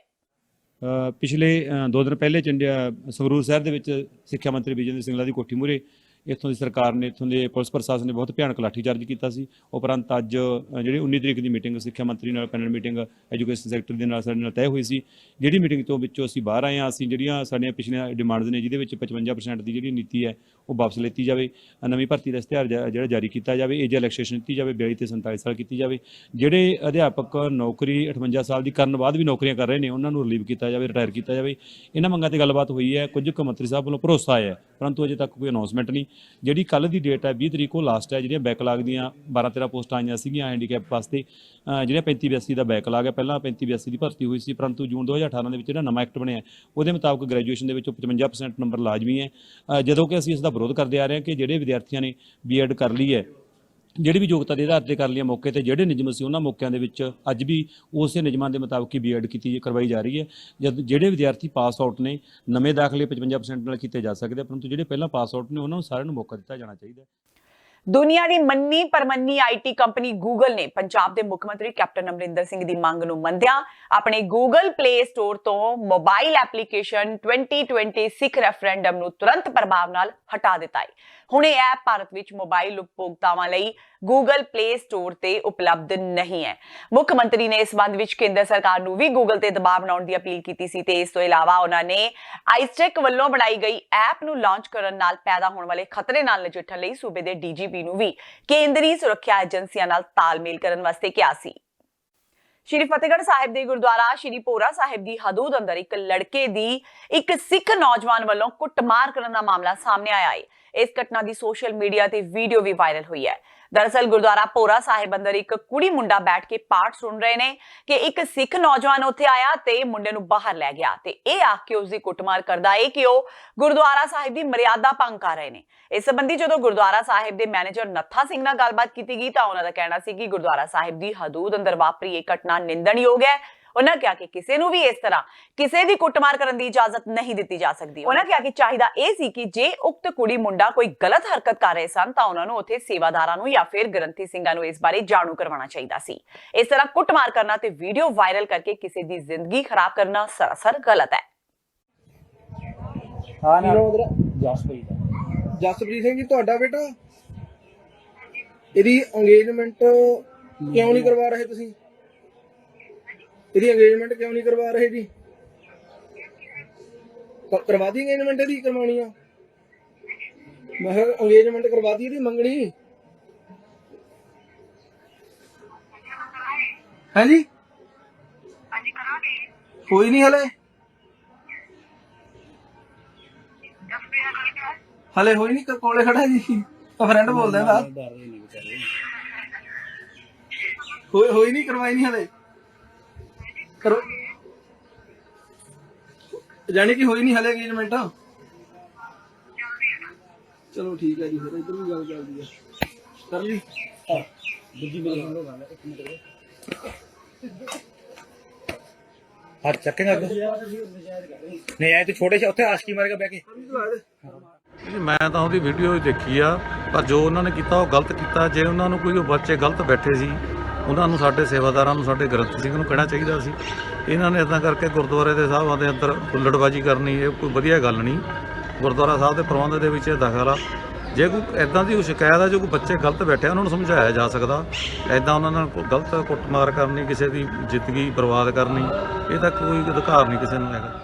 ਪਿਛਲੇ 2 ਦਿਨ ਪਹਿਲੇ ਸੰਗਰੂਰ ਸ਼ਹਿਰ ਦੇ ਵਿੱਚ ਸਿੱਖਿਆ ਮੰਤਰੀ ਵਿਜੇਂਦਰ ਸਿੰਗਲਾ ਦੀ ਕੋਠੀ ਮੂਹਰੇ ਇੱਥੋਂ ਦੀ ਸਰਕਾਰ ਨੇ, ਇੱਥੋਂ ਦੇ ਪੁਲਿਸ ਪ੍ਰਸ਼ਾਸਨ ਨੇ ਬਹੁਤ ਭਿਆਨਕ ਲਾਠੀਚਾਰਜ ਕੀਤਾ ਸੀ। ਉਪਰੰਤ ਅੱਜ ਜਿਹੜੀ 19 ਤਰੀਕ ਦੀ ਮੀਟਿੰਗ ਸਿੱਖਿਆ ਮੰਤਰੀ ਨਾਲ ਪੈਨਲ ਮੀਟਿੰਗ ਐਜੂਕੇਸ਼ਨ ਸੈਕਟਰ ਦੇ ਨਾਲ ਸਾਡੇ ਨਾਲ ਤੈਅ ਹੋਈ ਸੀ। ਜਿਹੜੀ ਮੀਟਿੰਗ ਤੋਂ ਵਿੱਚੋਂ ਅਸੀਂ ਬਾਹਰ ਆਏ ਹਾਂ। ਅਸੀਂ ਜਿਹੜੀਆਂ ਸਾਡੀਆਂ ਪਿਛਲੀਆਂ ਡਿਮਾਂਡਸ ਨੇ, ਜਿਹਦੇ ਵਿੱਚ 55% ਦੀ ਜਿਹੜੀ ਨੀਤੀ ਹੈ ਉਹ ਵਾਪਸ ਲੈਤੀ ਜਾਵੇ, ਨਵੀਂ ਭਰਤੀ ਦਾ ਇਸ਼ਤਿਹਾਰ ਜਿਹੜਾ ਜਾਰੀ ਕੀਤਾ ਜਾਵੇ, ਏਜ ਰਿਲੈਕਸੇਸ਼ਨ ਦਿੱਤੀ ਜਾਵੇ, 42 ਤੇ 47 ਸਾਲ ਕੀਤੀ ਜਾਵੇ। ਜਿਹੜੇ ਅਧਿਆਪਕ ਨੌਕਰੀ 58 ਸਾਲ ਦੀ ਕਰਨ ਬਾਅਦ ਵੀ ਨੌਕਰੀਆਂ ਕਰ ਰਹੇ ਨੇ, ਉਹਨਾਂ ਨੂੰ ਰਿਲੀਵ ਕੀਤਾ ਜਾਵੇ, ਰਿਟਾਇਰ ਕੀਤਾ ਜਾਵੇ। ਇਹਨਾਂ ਮੰਗਾਂ ਤੇ ਗੱਲਬਾਤ ਹੋਈ ਹੈ। ਕੁਝ ਕੁ ਮੰਤਰੀ ਸਾਹਿਬ ਵੱਲੋਂ ਭਰੋਸਾ ਆਇਆ, ਪਰੰਤੂ ਅਜੇ ਤੱਕ ਕੋਈ ਅਨਾਉਂਸਮੈਂਟ ਨਹੀਂ। ਜਿਹੜੀ ਕੱਲ੍ਹ ਦੀ ਡੇਟ ਹੈ 20 ਤਰੀਕ ਉਹ ਲਾਸਟ ਹੈ। ਜਿਹੜੀਆਂ ਬੈਕਲਾਗ ਦੀਆਂ 12-13 ਪੋਸਟਾਂ ਆਈਆਂ ਸੀਗੀਆਂ ਹੈਂਡੀਕੈਪ ਵਾਸਤੇ, ਜਿਹੜੀਆਂ 35-82 ਦਾ ਬੈਕਲਾਗ ਹੈ। ਪਹਿਲਾਂ 35-82 ਦੀ ਭਰਤੀ ਹੋਈ ਸੀ, ਪਰੰਤੂ ਜੂਨ 2018 ਦੇ ਵਿੱਚ ਜਿਹੜਾ ਨਵਾਂ ਐਕਟ ਬਣਿਆ ਉਹਦੇ ਮੁਤਾਬਕ ਗ੍ਰੈਜੂਏਸ਼ਨ ਦੇ ਵਿੱਚੋਂ 55% ਨੰਬਰ ਲਾਜ਼ਮੀ ਹੈ। ਜਦੋਂ ਕਿ ਅਸੀਂ ਇਸ ਦਾ ਵਿਰੋਧ ਕਰਦੇ ਆ ਰਹੇ ਹਾਂ ਕਿ ਜਿਹੜੇ ਵਿਦਿਆਰਥੀਆਂ ਨੇ ਬੀਐਡ ਕਰ ਲਈ ਹੈ, ਜਿਹੜੀ ਵੀ ਯੋਗਤਾ ਦੇ ਆਧਾਰ ਤੇ ਕਰ ਲਈ ਮੌਕੇ ਤੇ, ਜਿਹੜੇ ਨਿਯਮ ਸੀ ਉਹਨਾਂ ਮੌਕਿਆਂ ਦੇ ਵਿੱਚ ਅੱਜ ਵੀ ਉਸੇ ਨਿਯਮਾਂ ਦੇ ਮੁਤਾਬਕ ਹੀ ਬੀਐਡ ਕਰਵਾਈ ਜਾ ਰਹੀ ਹੈ। ਜਦ ਜਿਹੜੇ ਵਿਦਿਆਰਥੀ ਪਾਸ ਆਊਟ ਨੇ, ਨਵੇਂ ਦਾਖਲੇ 55% ਨਾਲ ਕੀਤੇ ਜਾ ਸਕਦੇ, ਪਰੰਤੂ ਜਿਹੜੇ ਪਹਿਲਾਂ ਪਾਸ ਆਊਟ ਨੇ ਉਹਨਾਂ ਨੂੰ ਸਾਰਿਆਂ ਨੂੰ ਮੌਕਾ ਦਿੱਤਾ ਜਾਣਾ ਚਾਹੀਦਾ। ਦੁਨੀਆ ਦੀ ਮੰਨੀ ਪਰਮੰਨੀ ਆਈਟੀ ਕੰਪਨੀ ਗੂਗਲ ਨੇ ਪੰਜਾਬ ਦੇ ਮੁੱਖ ਮੰਤਰੀ ਕੈਪਟਨ ਅਮਰਿੰਦਰ ਸਿੰਘ ਦੀ ਮੰਗ ਨੂੰ ਮੰਨਦਿਆਂ ਆਪਣੇ ਗੂਗਲ ਪਲੇ ਸਟੋਰ ਤੋਂ ਮੋਬਾਈਲ ਐਪਲੀਕੇਸ਼ਨ 2020 ਸਿੱਖ ਰੈਫਰੈਂਡਮ ਨੂੰ ਤੁਰੰਤ ਪ੍ਰਭਾਵ ਨਾਲ ਹਟਾ ਦਿੱਤਾ ਹੈ। ਹੁਣ ਇਹ ਐਪ ਭਾਰਤ ਵਿੱਚ ਮੋਬਾਈਲ ਉਪਭੋਗਤਾਵਾਂ ਲਈ ਗੂਗਲ ਪਲੇ ਸਟੋਰ ਤੇ ਉਪਲਬਧ ਨਹੀਂ ਹੈ। ਮੁੱਖ ਮੰਤਰੀ ਨੇ ਇਸ ਸੰਬੰਧ ਵਿੱਚ ਕੇਂਦਰ ਸਰਕਾਰ ਨੂੰ ਵੀ ਗੂਗਲ ਤੇ ਦਬਾਅ ਬਣਾਉਣ ਦੀ ਅਪੀਲ ਕੀਤੀ ਸੀ ਤੇ ਇਸ ਤੋਂ ਇਲਾਵਾ ਉਹਨਾਂ ਨੇ ਆਈਸਟੈਕ ਵੱਲੋਂ ਬਣਾਈ ਗਈ ਐਪ ਨੂੰ ਲਾਂਚ ਕਰਨ ਨਾਲ ਪੈਦਾ ਹੋਣ ਵਾਲੇ ਖਤਰੇ ਨਾਲ ਨਜਿੱਠਣ ਲਈ ਸੂਬੇ ਦੇ ਡੀਜੀਪੀ ਨੂੰ ਵੀ ਕੇਂਦਰੀ ਸੁਰੱਖਿਆ ਏਜੰਸੀਆਂ ਨਾਲ ਤਾਲਮੇਲ ਕਰਨ ਵਾਸਤੇ ਕਿਹਾ ਸੀ। ਸ਼੍ਰੀ ਫਤਿਹਗੜ੍ਹ ਸਾਹਿਬ ਦੇ ਗੁਰਦੁਆਰਾ ਸ਼੍ਰੀ ਭੋਰਾ ਸਾਹਿਬ ਦੀ ਹਦੂਦ ਅੰਦਰ ਇੱਕ ਲੜਕੇ ਦੀ ਇੱਕ ਸਿੱਖ ਨੌਜਵਾਨ ਵੱਲੋਂ ਕੁੱਟਮਾਰ ਕਰਨ ਦਾ ਮਾਮਲਾ ਸਾਹਮਣੇ ਆਇਆ ਹੈ। ਇਸ ਘਟਨਾ ਦੀ ਸੋਸ਼ਲ ਮੀਡੀਆ ਤੇ ਵੀਡੀਓ ਵੀ ਵਾਇਰਲ ਹੋਈ ਹੈ। ਦਰਅਸਲ ਗੁਰਦੁਆਰਾ ਭੋਰਾ ਸਾਹਿਬ ਅੰਦਰ ਇੱਕ ਕੁੜੀ ਮੁੰਡਾ ਬੈਠ ਕੇ ਪਾਠ ਸੁਣ ਰਹੇ ਨੇ ਕਿ ਇੱਕ ਸਿੱਖ ਨੌਜਵਾਨ ਉੱਥੇ ਆਇਆ ਤੇ ਮੁੰਡੇ ਨੂੰ ਬਾਹਰ ਲੈ ਗਿਆ ਤੇ ਇਹ ਆਖ ਕੇ ਉਸ ਦੀ ਕੁੱਟਮਾਰ ਕਰਦਾ ਹੈ ਕਿ ਉਹ ਗੁਰਦੁਆਰਾ ਸਾਹਿਬ ਦੀ ਮਰਿਆਦਾ ਭੰਗ ਕਰ ਰਹੇ ਨੇ। ਇਸ ਸੰਬੰਧੀ ਜਦੋਂ ਗੁਰਦੁਆਰਾ ਸਾਹਿਬ ਦੇ ਮੈਨੇਜਰ ਨੱਥਾ ਸਿੰਘ ਨਾਲ ਗੱਲਬਾਤ ਕੀਤੀ ਗਈ ਤਾਂ ਉਹਨਾਂ ਦਾ ਕਹਿਣਾ ਸੀ ਕਿ ਗੁਰਦੁਆਰਾ ਸਾਹਿਬ ਦੀ ਹਦੂਦ ਅੰਦਰ ਵਾਪਰੀ ਇਹ ਘਟਨਾ ਨਿੰਦਣਯੋਗ ਹੈ। ਉਹਨਾਂ ਕਿਹਾ ਕਿ ਕਿਸੇ ਨੂੰ ਵੀ ਇਸ ਤਰ੍ਹਾਂ ਕਿਸੇ ਦੀ ਕੁੱਟਮਾਰ ਕਰਨ ਦੀ ਇਜਾਜ਼ਤ ਨਹੀਂ ਦਿੱਤੀ ਜਾ ਸਕਦੀ। ਉਹਨਾਂ ਕਿਹਾ ਕਿ ਚਾਹੀਦਾ ਇਹ ਸੀ ਕਿ ਜੇ ਉਕਤ ਕੁੜੀ ਮੁੰਡਾ ਕੋਈ ਗਲਤ ਹਰਕਤ ਕਰ ਰਹੇ ਸਨ ਤਾਂ ਉਹਨਾਂ ਨੂੰ ਉੱਥੇ ਸੇਵਾਦਾਰਾਂ ਨੂੰ ਜਾਂ ਫਿਰ ਗ੍ਰੰਥੀ ਸਿੰਘਾਂ ਨੂੰ ਇਸ ਬਾਰੇ ਜਾਣੂ ਕਰਵਾਉਣਾ ਚਾਹੀਦਾ ਸੀ। ਇਸ ਤਰ੍ਹਾਂ ਕੁੱਟਮਾਰ ਕਰਨਾ ਤੇ ਵੀਡੀਓ ਵਾਇਰਲ ਕਰਕੇ ਕਿਸੇ ਦੀ ਜ਼ਿੰਦਗੀ ਖਰਾਬ ਕਰਨਾ ਸਰਾਸਰ ਗਲਤ ਹੈ। ਜਸਪ੍ਰੀਤ ਸਿੰਘ ਜੀ, ਤੁਹਾਡਾ ਬੇਟਾ, ਇਹਦੀ ਅੰਗੇਜਮੈਂਟ ਕਿਉਂ ਨਹੀਂ ਕਰਵਾ ਰਹੇ ਤੁਸੀਂ? ਇਹਦੀ ਅੰਗੇਜਮੈਂਟ ਕਿਉਂ ਨਹੀਂ ਕਰਵਾ ਰਹੇ ਜੀ? ਕਰਵਾ ਦੀ ਅੰਗੇਜਮੈਂਟ, ਇਹਦੀ ਕਰਵਾਉਣੀ ਆ। ਮੈਂ ਕਿਹਾ ਅੰਗੇਜਮੈਂਟ ਕਰਵਾ ਦੀ, ਇਹਦੀ ਮੰਗਣੀ ਹੈ ਜੀ। ਕੋਈ ਨਹੀਂ ਹਲੇ ਹੋਈ ਨਹੀਂ, ਕੋਲੇ ਖੜਾ ਜੀ, ਫਰੈਂਡ ਬੋਲਦਾ ਦਾ। ਹੋਈ ਨਹੀਂ, ਕਰਵਾਈ ਨਹੀਂ ਹਲੇ, ਕਰੋ ਜਾਣੀ ਕਿ ਹੋਈ ਨਹੀਂ ਹਲੇ ਅੰਗੇਜਮੈਂਟ। ਚਲੋ ਠੀਕ ਹੈ ਜੀ, ਫਿਰ ਇੱਧਰ ਵੀ ਗੱਲ ਚੱਲਦੀ ਹੈ, ਕਰ ਲਈ ਦੂਜੀ ਹੱਥ ਚੱਕੇਗਾ ਨਹੀਂ ਆਏ ਤੇ ਛੋਟੇ ਜਿਹੇ ਉੱਥੇ ਆਸ਼ਕੀ ਮਾਰੇਗਾ ਬਹਿ ਕੇ। ਮੈਂ ਤਾਂ ਉਹਦੀ ਵੀਡੀਓ ਹੀ ਦੇਖੀ ਆ, ਪਰ ਜੋ ਉਹਨਾਂ ਨੇ ਕੀਤਾ ਉਹ ਗਲਤ ਕੀਤਾ। ਜੇ ਉਹਨਾਂ ਨੂੰ ਕੋਈ ਬੱਚੇ ਗਲਤ ਬੈਠੇ ਸੀ, ਉਹਨਾਂ ਨੂੰ ਸਾਡੇ ਸੇਵਾਦਾਰਾਂ ਨੂੰ, ਸਾਡੇ ਗ੍ਰੰਥੀ ਸਿੰਘ ਨੂੰ ਕਹਿਣਾ ਚਾਹੀਦਾ ਸੀ। ਇਹਨਾਂ ਨੇ ਇੱਦਾਂ ਕਰਕੇ ਗੁਰਦੁਆਰੇ ਦੇ ਸਾਹਿਬਾਂ ਦੇ ਅੰਦਰ ਹੁੱਲੜਬਾਜੀ ਕਰਨੀ, ਇਹ ਕੋਈ ਵਧੀਆ ਗੱਲ ਨਹੀਂ। ਗੁਰਦੁਆਰਾ ਸਾਹਿਬ ਦੇ ਪ੍ਰਬੰਧ ਦੇ ਵਿੱਚ ਇਹ ਦਖਲ ਆ। ਜੇ ਕੋਈ ਇੱਦਾਂ ਦੀ ਸ਼ਿਕਾਇਤ ਆ, ਜੋ ਕੋਈ ਬੱਚੇ ਗਲਤ ਬੈਠੇ ਉਹਨਾਂ ਨੂੰ ਸਮਝਾਇਆ ਜਾ ਸਕਦਾ। ਇੱਦਾਂ ਉਹਨਾਂ ਨਾਲ ਗਲਤ ਕੁੱਟਮਾਰ ਕਰਨੀ, ਕਿਸੇ ਦੀ ਜ਼ਿੰਦਗੀ ਬਰਬਾਦ ਕਰਨੀ, ਇਹ ਤਾਂ ਕੋਈ ਅਧਿਕਾਰ ਨਹੀਂ ਕਿਸੇ ਨੂੰ ਹੈਗਾ।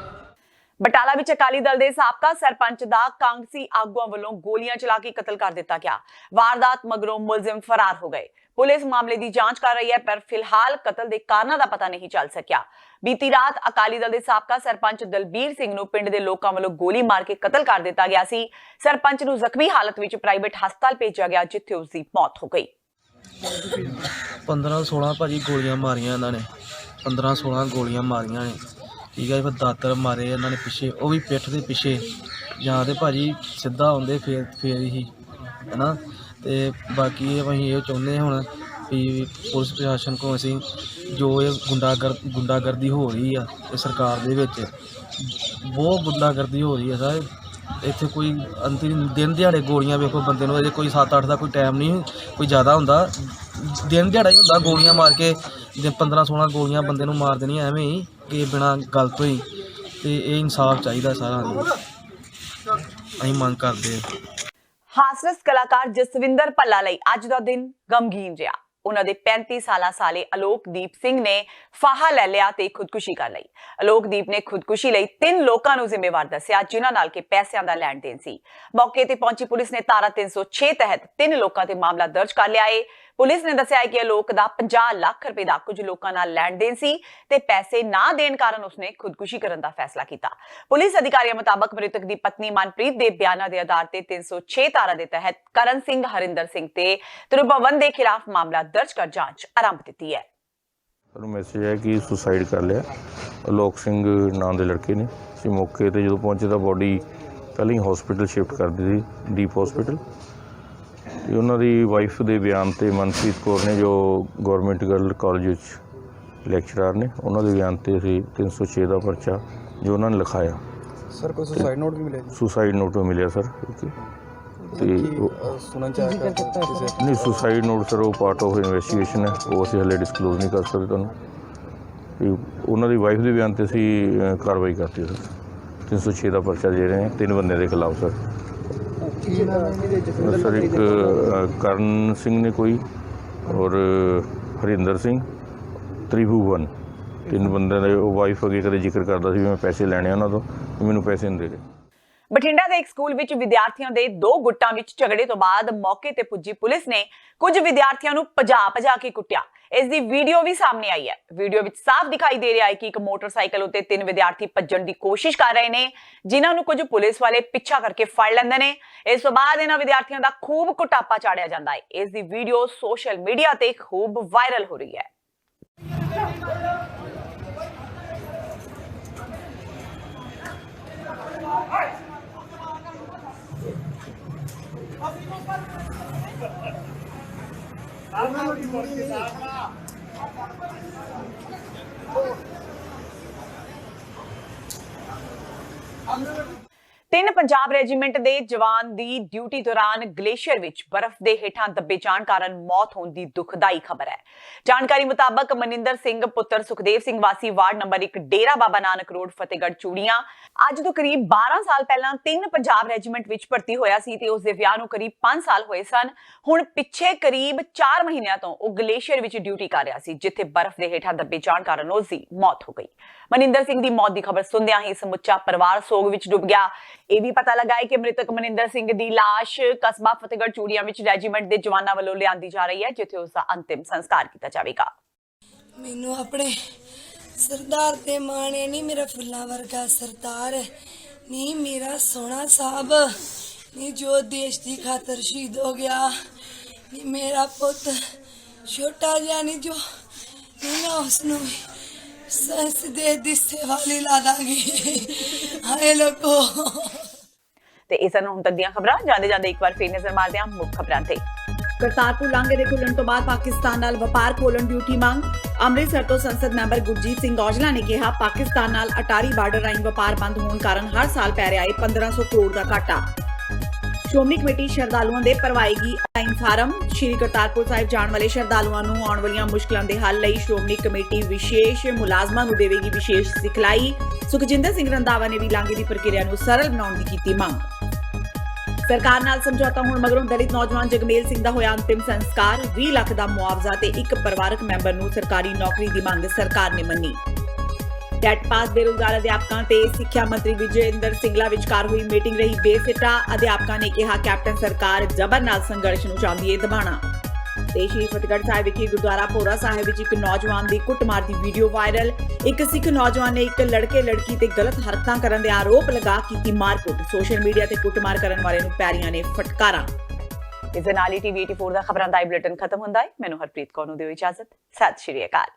ਬਟਾਲਾ ਵਿੱਚ ਅਕਾਲੀ ਦਲ ਦੇ ਸਾਬਕਾ ਸਰਪੰਚ ਦਾ ਕਾਂਗਸੀ ਆਗੂਆਂ ਵੱਲੋਂ ਗੋਲੀਆਂ ਚਲਾ ਕੇ ਕਤਲ ਕਰ ਦਿੱਤਾ ਗਿਆ। ਵਾਰਦਾਤ ਮਗਰੋਂ ਮੁਲਜ਼ਮ ਫਰਾਰ ਹੋ ਗਏ। ਪੁਲਿਸ ਮਾਮਲੇ ਦੀ ਜਾਂਚ ਕਰ ਰਹੀ ਹੈ, ਪਰ ਫਿਲਹਾਲ ਕਤਲ ਦੇ ਕਾਰਨਾਂ ਦਾ ਪਤਾ ਨਹੀਂ ਚੱਲ ਸਕਿਆ। ਬੀਤੀ ਰਾਤ ਅਕਾਲੀ ਦਲ ਦੇ ਸਾਬਕਾ ਸਰਪੰਚ ਦਲਬੀਰ ਸਿੰਘ ਨੂੰ ਪਿੰਡ ਦੇ ਲੋਕਾਂ ਵੱਲੋਂ ਗੋਲੀ ਮਾਰ ਕੇ ਕਤਲ ਕਰ ਦਿੱਤਾ ਗਿਆ ਸੀ। ਸਰਪੰਚ ਨੂੰ ਜ਼ਖਮੀ ਹਾਲਤ ਵਿੱਚ ਪ੍ਰਾਈਵੇਟ ਹਸਪਤਾਲ ਭੇਜਿਆ ਗਿਆ, ਜਿੱਥੇ ਉਸ ਦੀ ਮੌਤ ਹੋ ਗਈ। 15-16 ਭਾਜੀ ਗੋਲੀਆਂ ਮਾਰੀਆਂ ਇਹਨਾਂ ਨੇ, 15-16 ਗੋਲੀਆਂ ਮਾਰੀਆਂ ਨੇ, ਠੀਕ ਹੈ। ਫਿਰ ਦਾਤਰ ਮਾਰੇ ਇਹਨਾਂ ਨੇ ਪਿੱਛੇ, ਉਹ ਵੀ ਪਿੱਠ ਦੇ ਪਿੱਛੇ, ਜਾਂ ਤੇ ਭਾਜੀ ਸਿੱਧਾ ਆਉਂਦੇ ਫੇਰ ਹੀ ਹੈ ਨਾ। ਤੇ ਬਾਕੀ ਅਸੀਂ ਇਹ ਚਾਹੁੰਦੇ ਹੁਣ ਵੀ ਪੁਲਿਸ ਪ੍ਰਸ਼ਾਸਨ ਕੋਲ ਅਸੀਂ ਜੋ ਇਹ ਗੁੰਡਾਗਰਦੀ ਹੋ ਰਹੀ ਆ ਇਹ ਸਰਕਾਰ ਦੇ ਵਿੱਚ, ਬਹੁਤ ਗੁੰਡਾਗਰਦੀ ਹੋ ਰਹੀ ਹੈ ਸਰ। ਇੱਥੇ ਕੋਈ ਅੰਤਿਮ ਦਿਨ ਦਿਹਾੜੇ ਗੋਲੀਆਂ ਵੇਖੋ ਬੰਦੇ ਨੂੰ, ਅਜੇ ਕੋਈ 7-8 ਦਾ ਕੋਈ ਟਾਈਮ ਨਹੀਂ, ਕੋਈ ਜ਼ਿਆਦਾ ਹੁੰਦਾ, ਦਿਨ ਦਿਹਾੜਾ ਹੀ ਹੁੰਦਾ, ਗੋਲੀਆਂ ਮਾਰ ਕੇ 15-16 ਗੋਲੀਆਂ ਬੰਦੇ ਨੂੰ ਮਾਰ ਦੇਣੀਆਂ ਐਵੇਂ ਹੀ ਕਿ ਬਿਨਾਂ ਗੱਲ ਤੋਂ ਹੀ। ਤੇ ਇਹ ਇਨਸਾਫ ਚਾਹੀਦਾ ਸਾਰਾ ਨੂੰ, ਅਸੀਂ ਮੰਗ ਕਰਦੇ ਹਾਂ। ਹਾਸਰਸ ਕਲਾਕਾਰ ਜਸਵਿੰਦਰ ਭੱਲਾ ਲਈ ਅੱਜ ਦਾ ਦਿਨ ਗਮਗੀਨ ਰਿਹਾ। ਉਹਨਾਂ ਦੇ 35 ਸਾਲਾ ਸਾਲੇ ਅਲੋਕਦੀਪ ਸਿੰਘ ਨੇ ਫਾਹਾ ਲੈ ਲਿਆ ਤੇ ਖੁਦਕੁਸ਼ੀ ਕਰ ਲਈ। ਅਲੋਕਦੀਪ ਨੇ ਖੁਦਕੁਸ਼ੀ ਲਈ 3 ਲੋਕਾਂ ਨੂੰ ਜ਼ਿੰਮੇਵਾਰ ਦੱਸਿਆ, ਜਿਨ੍ਹਾਂ ਨਾਲ ਕਿ ਪੈਸਿਆਂ ਦਾ ਲੈਣ ਦੇਣ ਸੀ। ਮੌਕੇ ਤੇ ਪਹੁੰਚੀ ਪੁਲਿਸ ਨੇ ਧਾਰਾ 306 ਤਹਿਤ 3 ਲੋਕਾਂ ਤੇ ਮਾਮਲਾ ਦਰਜ ਕਰ ਲਿਆ ਹੈ। ਪੁਲਿਸ ਨੇ ਦੱਸਿਆ ਹੈ ਕਿ ਅਲੋਕ ਦਾ 50 ਲੱਖ ਰੁਪਏ ਦਾ ਕੁਝ ਲੋਕਾਂ ਨਾਲ ਲੈਣ ਦੇਣ ਸੀ ਤੇ ਪੈਸੇ ਨਾ ਦੇਣ ਕਾਰਨ ਉਸਨੇ ਖੁਦਕੁਸ਼ੀ ਕਰਨ ਦਾ ਫੈਸਲਾ ਕੀਤਾ। ਪੁਲਿਸ ਅਧਿਕਾਰੀਆਂ ਮੁਤਾਬਕ ਮ੍ਰਿਤਕ ਦੀ ਪਤਨੀ ਮਨਪ੍ਰੀਤ ਦੇ ਬਿਆਨਾਂ ਦੇ ਆਧਾਰ ਤੇ 306 ਧਾਰਾ ਦੇ ਤਹਿਤ ਕਰਨ ਸਿੰਘ, ਹਰਿੰਦਰ ਸਿੰਘ ਤੇ ਤ੍ਰਿਭਵਨ ਦੇ ਖਿਲਾਫ ਮਾਮਲਾ ਦਰਜ ਕਰ ਜਾਂਚ ਆਰੰਭ ਦਿੱਤੀ ਹੈ। ਸਾਨੂੰ ਮੈਸੇਜ ਹੈ ਕਿ ਸੁਸਾਈਡ ਕਰ ਲਿਆ ਅਲੋਕ ਸਿੰਘ ਨਾਮ ਦੇ ਲੜਕੇ ਨੇ। ਅਸੀਂ ਮੌਕੇ ਤੇ ਜਦੋਂ ਪਹੁੰਚੇ ਤਾਂ ਬੋਡੀ ਪਹਿਲਾਂ ਹੀ ਹਸਪੀਟਲ ਸ਼ਿਫਟ ਕਰ ਦਿੱਤੀ, ਦੀਪ ਹਸਪੀਟਲ। ਤੇ ਉਹਨਾਂ ਦੀ ਵਾਈਫ ਦੇ ਬਿਆਨ ਤੇ ਮਨਪ੍ਰੀਤ ਕੌਰ ਨੇ ਜੋ ਗਵਰਨਮੈਂਟ ਗਰਲ ਕਾਲਜ ਵਿੱਚ ਲੈਕਚਰਰ ਨੇ, ਉਹਨਾਂ ਦੇ ਬਿਆਨ ਤੇ ਅਸੀਂ 306 ਦਾ ਪਰਚਾ ਜੋ ਉਹਨਾਂ ਨੇ ਲਿਖਾਇਆ। ਸਰ ਕੋਈ ਸੁਸਾਈਡ ਨੋਟ ਵੀ ਮਿਲਿਆ ਜੀ? ਸੁਸਾਈਡ ਨੋਟ ਮਿਲਿਆ ਸਰ। ਤੇ ਸੁਣਨ ਚ ਆਇਆ ਨਹੀਂ, ਸੁਸਾਈਡ ਨੋਟ ਸਰ ਉਹ ਪਾਰਟ ਆਫ ਇਨਵੈਸਟੀਗੇਸ਼ਨ ਹੈ, ਉਹ ਅਸੀਂ ਹਲੇ ਡਿਸਕਲੋਜ਼ ਨਹੀਂ ਕਰ ਸਕਦੇ ਤੁਹਾਨੂੰ। ਤੇ ਉਹਨਾਂ ਦੀ ਵਾਈਫ ਦੇ ਬਿਆਨ ਤੇ ਅਸੀਂ ਕਾਰਵਾਈ ਕਰਤੀ ਸਰ। 306 ਦਾ ਪਰਚਾ ਦੇ ਰਹੇ ਹਾਂ 3 ਬੰਦੇ ਦੇ ਖਿਲਾਫ ਸਰ। ਸਰ ਇੱਕ ਕਰਨ ਸਿੰਘ ਨੇ ਕੋਈ, ਔਰ ਹਰਿੰਦਰ ਸਿੰਘ, ਤ੍ਰਿਭੁਵਨ, 3 ਬੰਦਿਆਂ ਦੇ। ਉਹ ਵਾਈਫ ਅੱਗੇ ਕਦੇ ਜ਼ਿਕਰ ਕਰਦਾ ਸੀ ਵੀ ਮੈਂ ਪੈਸੇ ਲੈਣੇ ਉਹਨਾਂ ਤੋਂ, ਮੈਨੂੰ ਪੈਸੇ ਨਹੀਂ ਦੇ ਰਹੇ। ਬਠਿੰਡਾ ਦੇ ਇੱਕ ਸਕੂਲ ਵਿੱਚ ਵਿਦਿਆਰਥੀਆਂ ਦੇ 2 ਗੁੱਟਾਂ ਵਿੱਚ ਝਗੜੇ ਤੋਂ ਬਾਅਦ ਮੌਕੇ ਤੇ ਪੁੱਜੀ ਪੁਲਿਸ ਨੇ ਕੁਝ ਵਿਦਿਆਰਥੀਆਂ ਨੂੰ ਭਜਾ ਕੇ ਕੁੱਟਿਆ। ਇਸ ਦੀ ਵੀਡੀਓ ਵੀ ਸਾਹਮਣੇ ਆਈ ਹੈ। ਵੀਡੀਓ ਵਿੱਚ ਸਾਫ਼ ਦਿਖਾਈ ਦੇ ਰਿਹਾ ਹੈ ਕਿ ਇੱਕ ਮੋਟਰਸਾਈਕਲ ਉੱਤੇ 3 ਵਿਦਿਆਰਥੀ ਭੱਜਣ ਦੀ ਕੋਸ਼ਿਸ਼ ਕਰ ਰਹੇ ਨੇ, ਜਿਨ੍ਹਾਂ ਨੂੰ ਕੁਝ ਪੁਲਿਸ ਵਾਲੇ ਪਿੱਛਾ ਕਰਕੇ ਫੜ ਲੈਂਦੇ ਨੇ। ਇਸ ਤੋਂ ਬਾਅਦ ਇਹਨਾਂ ਵਿਦਿਆਰਥੀਆਂ ਦਾ ਖੂਬ ਕੁਟਾਪਾ ਚਾੜਿਆ ਜਾਂਦਾ ਹੈ। ਇਸ ਦੀ ਵੀਡੀਓ ਸੋਸ਼ਲ ਮੀਡੀਆ ਤੇ ਖੂਬ ਵਾਇਰਲ ਹੋ ਰਹੀ ਹੈ। ਤਿੰਨ ਪੰਜਾਬ ਰੈਜੀਮੈਂਟ ਦੇ ਜਵਾਨ ਦੀ ਡਿਊਟੀ ਦੌਰਾਨ ਗਲੇਸ਼ੀਅਰ ਵਿੱਚ ਬਰਫ਼ ਦੇ ਹੇਠਾਂ ਦੱਬੇ ਜਾਣ ਕਾਰਨ ਮੌਤ ਹੋਣ ਦੀ ਦੁਖਦਾਈ ਖਬਰ ਹੈ। ਜਾਣਕਾਰੀ ਮੁਤਾਬਕ ਮਨਿੰਦਰ ਸਿੰਘ ਪੁੱਤਰ ਸੁਖਦੇਵ ਸਿੰਘ ਵਾਸੀ ward number 1 Dera Baba Nanak road Fatehgarh Churian ਅੱਜ ਤੋਂ ਕਰੀਬ 12 ਸਾਲ ਪਹਿਲਾਂ 3 ਪੰਜਾਬ ਰੈਜੀਮੈਂਟ ਵਿੱਚ ਭਰਤੀ ਹੋਇਆ ਸੀ ਤੇ ਉਸ ਦੇ ਵਿਆਹ ਨੂੰ ਕਰੀਬ 5 ਸਾਲ ਹੋਏ ਸਨ। ਹੁਣ ਪਿੱਛੇ ਕਰੀਬ 4 ਮਹੀਨਿਆਂ ਤੋਂ ਉਹ ਗਲੇਸ਼ੀਅਰ ਵਿੱਚ ਡਿਊਟੀ ਕਰ ਰਿਹਾ ਸੀ, ਜਿੱਥੇ ਬਰਫ਼ ਦੇ ਹੇਠਾਂ ਦੱਬੇ ਜਾਣ ਕਾਰਨ ਉਸ ਦੀ ਮੌਤ ਹੋ ਗਈ। ਮਨਿੰਦਰ ਸਿੰਘ ਦੀ ਮੌਤ ਦੀ ਖਬਰ ਸੁਣਦਿਆਂ ਹੀ ਸਮੁੱਚਾ ਪਰਿਵਾਰ ਸੋਗ ਵਿੱਚ ਡੁੱਬ ਗਿਆ। ਇਹ ਵੀ ਪਤਾ ਲੱਗਾ ਹੈ ਕਿ ਮ੍ਰਿਤਕ ਮਨਿੰਦਰ ਸਿੰਘ ਦੀ ਲਾਸ਼ ਕਸਬਾ ਫਤਿਹਗੜ੍ਹ ਚੂੜੀਆਂ ਵਿੱਚ ਰੈਜੀਮੈਂਟ ਦੇ ਜਵਾਨਾਂ ਵੱਲੋਂ ਲਿਆਂਦੀ ਜਾ ਰਹੀ ਹੈ, ਜਿੱਥੇ ਉਸ ਦਾ ਅੰਤਿਮ ਸੰਸਕਾਰ ਕੀਤਾ ਜਾਵੇਗਾ। ਮੈਨੂੰ ਆਪਣੇ ਸਰਦਾਰ ਤੇ ਮਾਣੇ ਨਹੀਂ, ਮੇਰਾ ਫੁੱਲਾਂ ਵਰਗਾ ਸਰਦਾਰ ਨਹੀਂ, ਮੇਰਾ ਸੋਹਣਾ ਸਾਹਿਬ ਨਹੀਂ, ਜੋ ਦੇਸ਼ ਦੀ ਖਾਤਰ ਸ਼ਹੀਦ ਹੋ ਗਿਆ ਨਹੀਂ, ਮੇਰਾ ਪੁੱਤ ਛੋਟਾ ਜਿਹਾ ਨਹੀਂ, ਜੋ ਨਹੀਂ ਮੈਂ ਉਸ ਨੂੰ ਸੰਸ ਦੇ ਦੀ ਸੇਵਾ ਲਈ ਲਾ ਦਾਂਗੀ। ਹਾਏ ਲੋਕੋ। ਤੇ ਇਸ ਨੂੰ ਹੁਣ ਤੱਕ ਦੀਆਂ ਖਬਰਾਂ ਜਾਂਦੇ ਜਾਂਦੇ ਇੱਕ ਵਾਰ ਫੇਰ ਨਜ਼ਰ ਮਾਰਦੇ ਹਾਂ ਮੁੱਖ ਖਬਰਾਂ ਤੇ। ਕਰਤਾਰਪੁਰ ਲਾਂਘੇ ਦੇ ਖੁੱਲਣ ਤੋਂ ਬਾਅਦ ਪਾਕਿਸਤਾਨ ਨਾਲ ਵਪਾਰ ਖੋਲਣ ਦੀ ਉੱਠੀ ਮੰਗ। ਅੰਮ੍ਰਿਤਸਰ ਤੋਂ ਸੰਸਦ ਮੈਂਬਰ ਗੁਰਜੀਤ ਸਿੰਘ ਔਜਲਾ ਨੇ ਕਿਹਾ, ਪਾਕਿਸਤਾਨ ਨਾਲ ਅਟਾਰੀ ਬਾਰਡਰ ਰਾਹੀਂ ਵਪਾਰ ਬੰਦ ਹੋਣ ਕਾਰਨ ਹਰ ਸਾਲ ਪੈ ਰਿਹਾ ਹੈ 1500 ਕਰੋੜ ਦਾ ਘਾਟਾ। ਸ਼੍ਰੋਮਣੀ ਕਮੇਟੀ ਸ਼ਰਧਾਲੂਆਂ ਦੇ ਭਰਵਾਏਗੀ ਆਨਲਾਈਨ ਫਾਰਮ। ਸ਼੍ਰੀ ਕਰਤਾਰਪੁਰ ਸਾਹਿਬ ਜਾਣ ਵਾਲੇ ਸ਼ਰਧਾਲੂਆਂ ਨੂੰ ਆਉਣ ਵਾਲੀਆਂ ਮੁਸ਼ਕਲਾਂ ਦੇ ਹੱਲ ਲਈ ਸ਼੍ਰੋਮਣੀ ਕਮੇਟੀ ਵਿਸ਼ੇਸ਼ ਮੁਲਾਜ਼ਮਾਂ ਨੂੰ ਦੇਵੇਗੀ ਵਿਸ਼ੇਸ਼ ਸਿਖਲਾਈ। ਸੁਖਜਿੰਦਰ ਸਿੰਘ ਰੰਧਾਵਾ ਨੇ ਵੀ ਲਾਂਘੇ ਦੀ ਪ੍ਰਕਿਰਿਆ ਨੂੰ ਸਰਲ ਬਣਾਉਣ ਦੀ ਕੀਤੀ ਮੰਗ। ਸਰਕਾਰ ਨਾਲ ਸਮਝੌਤਾ ਹੋਣ ਮਗਰੋਂ ਦਲਿਤ ਨੌਜਵਾਨ ਜਗਮੇਲ ਸਿੰਘ ਦਾ ਹੋਇਆ ਅੰਤਿਮ ਸੰਸਕਾਰ। 20 ਲੱਖ ਦਾ ਮੁਆਵਜ਼ਾ ਤੇ ਇੱਕ ਪਰਿਵਾਰਕ ਮੈਂਬਰ ਨੂੰ ਸਰਕਾਰੀ ਨੌਕਰੀ ਦੀ ਮੰਗ ਸਰਕਾਰ ਨੇ ਮੰਨੀ। ਟੈਟ ਪਾਸ ਬੇਰੁਜ਼ਗਾਰ ਅਧਿਆਪਕਾਂ ਤੇ ਸਿੱਖਿਆ ਮੰਤਰੀ ਵਿਜੇ ਇੰਦਰ ਸਿੰਗਲਾ ਵਿਚਕਾਰ ਹੋਈ ਮੀਟਿੰਗ ਰਹੀ ਬੇਸਿੱਟਾ। ਅਧਿਆਪਕਾਂ ਨੇ ਕਿਹਾ, ਕੈਪਟਨ ਸਰਕਾਰ ਜ਼ਬਰ ਨਾਲ ਸੰਘਰਸ਼ ਨੂੰ ਚਾਹੁੰਦੀ ਹੈ ਦਬਾਉਣਾ। ਤੇ ਸ਼੍ਰੀ ਫਤਿਹਗੜ੍ਹ ਸਾਹਿਬ ਵਿਖੇ ਗੁਰਦੁਆਰਾ ਭੋਰਾ ਸਾਹਿਬ ਵਿੱਚ ਇੱਕ ਨੌਜਵਾਨ ਦੀ ਕੁੱਟਮਾਰ ਦੀ ਵੀਡੀਓ ਵਾਇਰਲ। ਇੱਕ ਸਿੱਖ ਨੌਜਵਾਨ ਨੇ ਇੱਕ ਲੜਕੇ-ਲੜਕੀ ਤੇ ਗਲਤ ਹਰਕਤਾਂ ਕਰਨ ਦੇ ਆਰੋਪ ਲਗਾ ਕੀਤੀ ਮਾਰਕੁੱਟ। ਸੋਸ਼ਲ ਮੀਡੀਆ ਤੇ ਕੁੱਟਮਾਰ ਕਰਨ ਵਾਲੇ ਨੂੰ ਪੈਰੀਆਂ ਨੇ ਫਟਕਾਰਾਂ। ਇਸ ਦੇ ਨਾਲ ਹੀ TV 84 ਦਾ ਖਬਰਾਂ ਦਾ ਬੁਲੇਟਿਨ ਖਤਮ ਹੁੰਦਾ ਹੈ। ਮੈਨੂੰ ਹਰਪ੍ਰੀਤ ਕੌਰ ਨੂੰ ਦਿਓ ਇਜਾਜ਼ਤ। ਸਤਿ ਸ਼੍ਰੀ ਅਕਾਲ।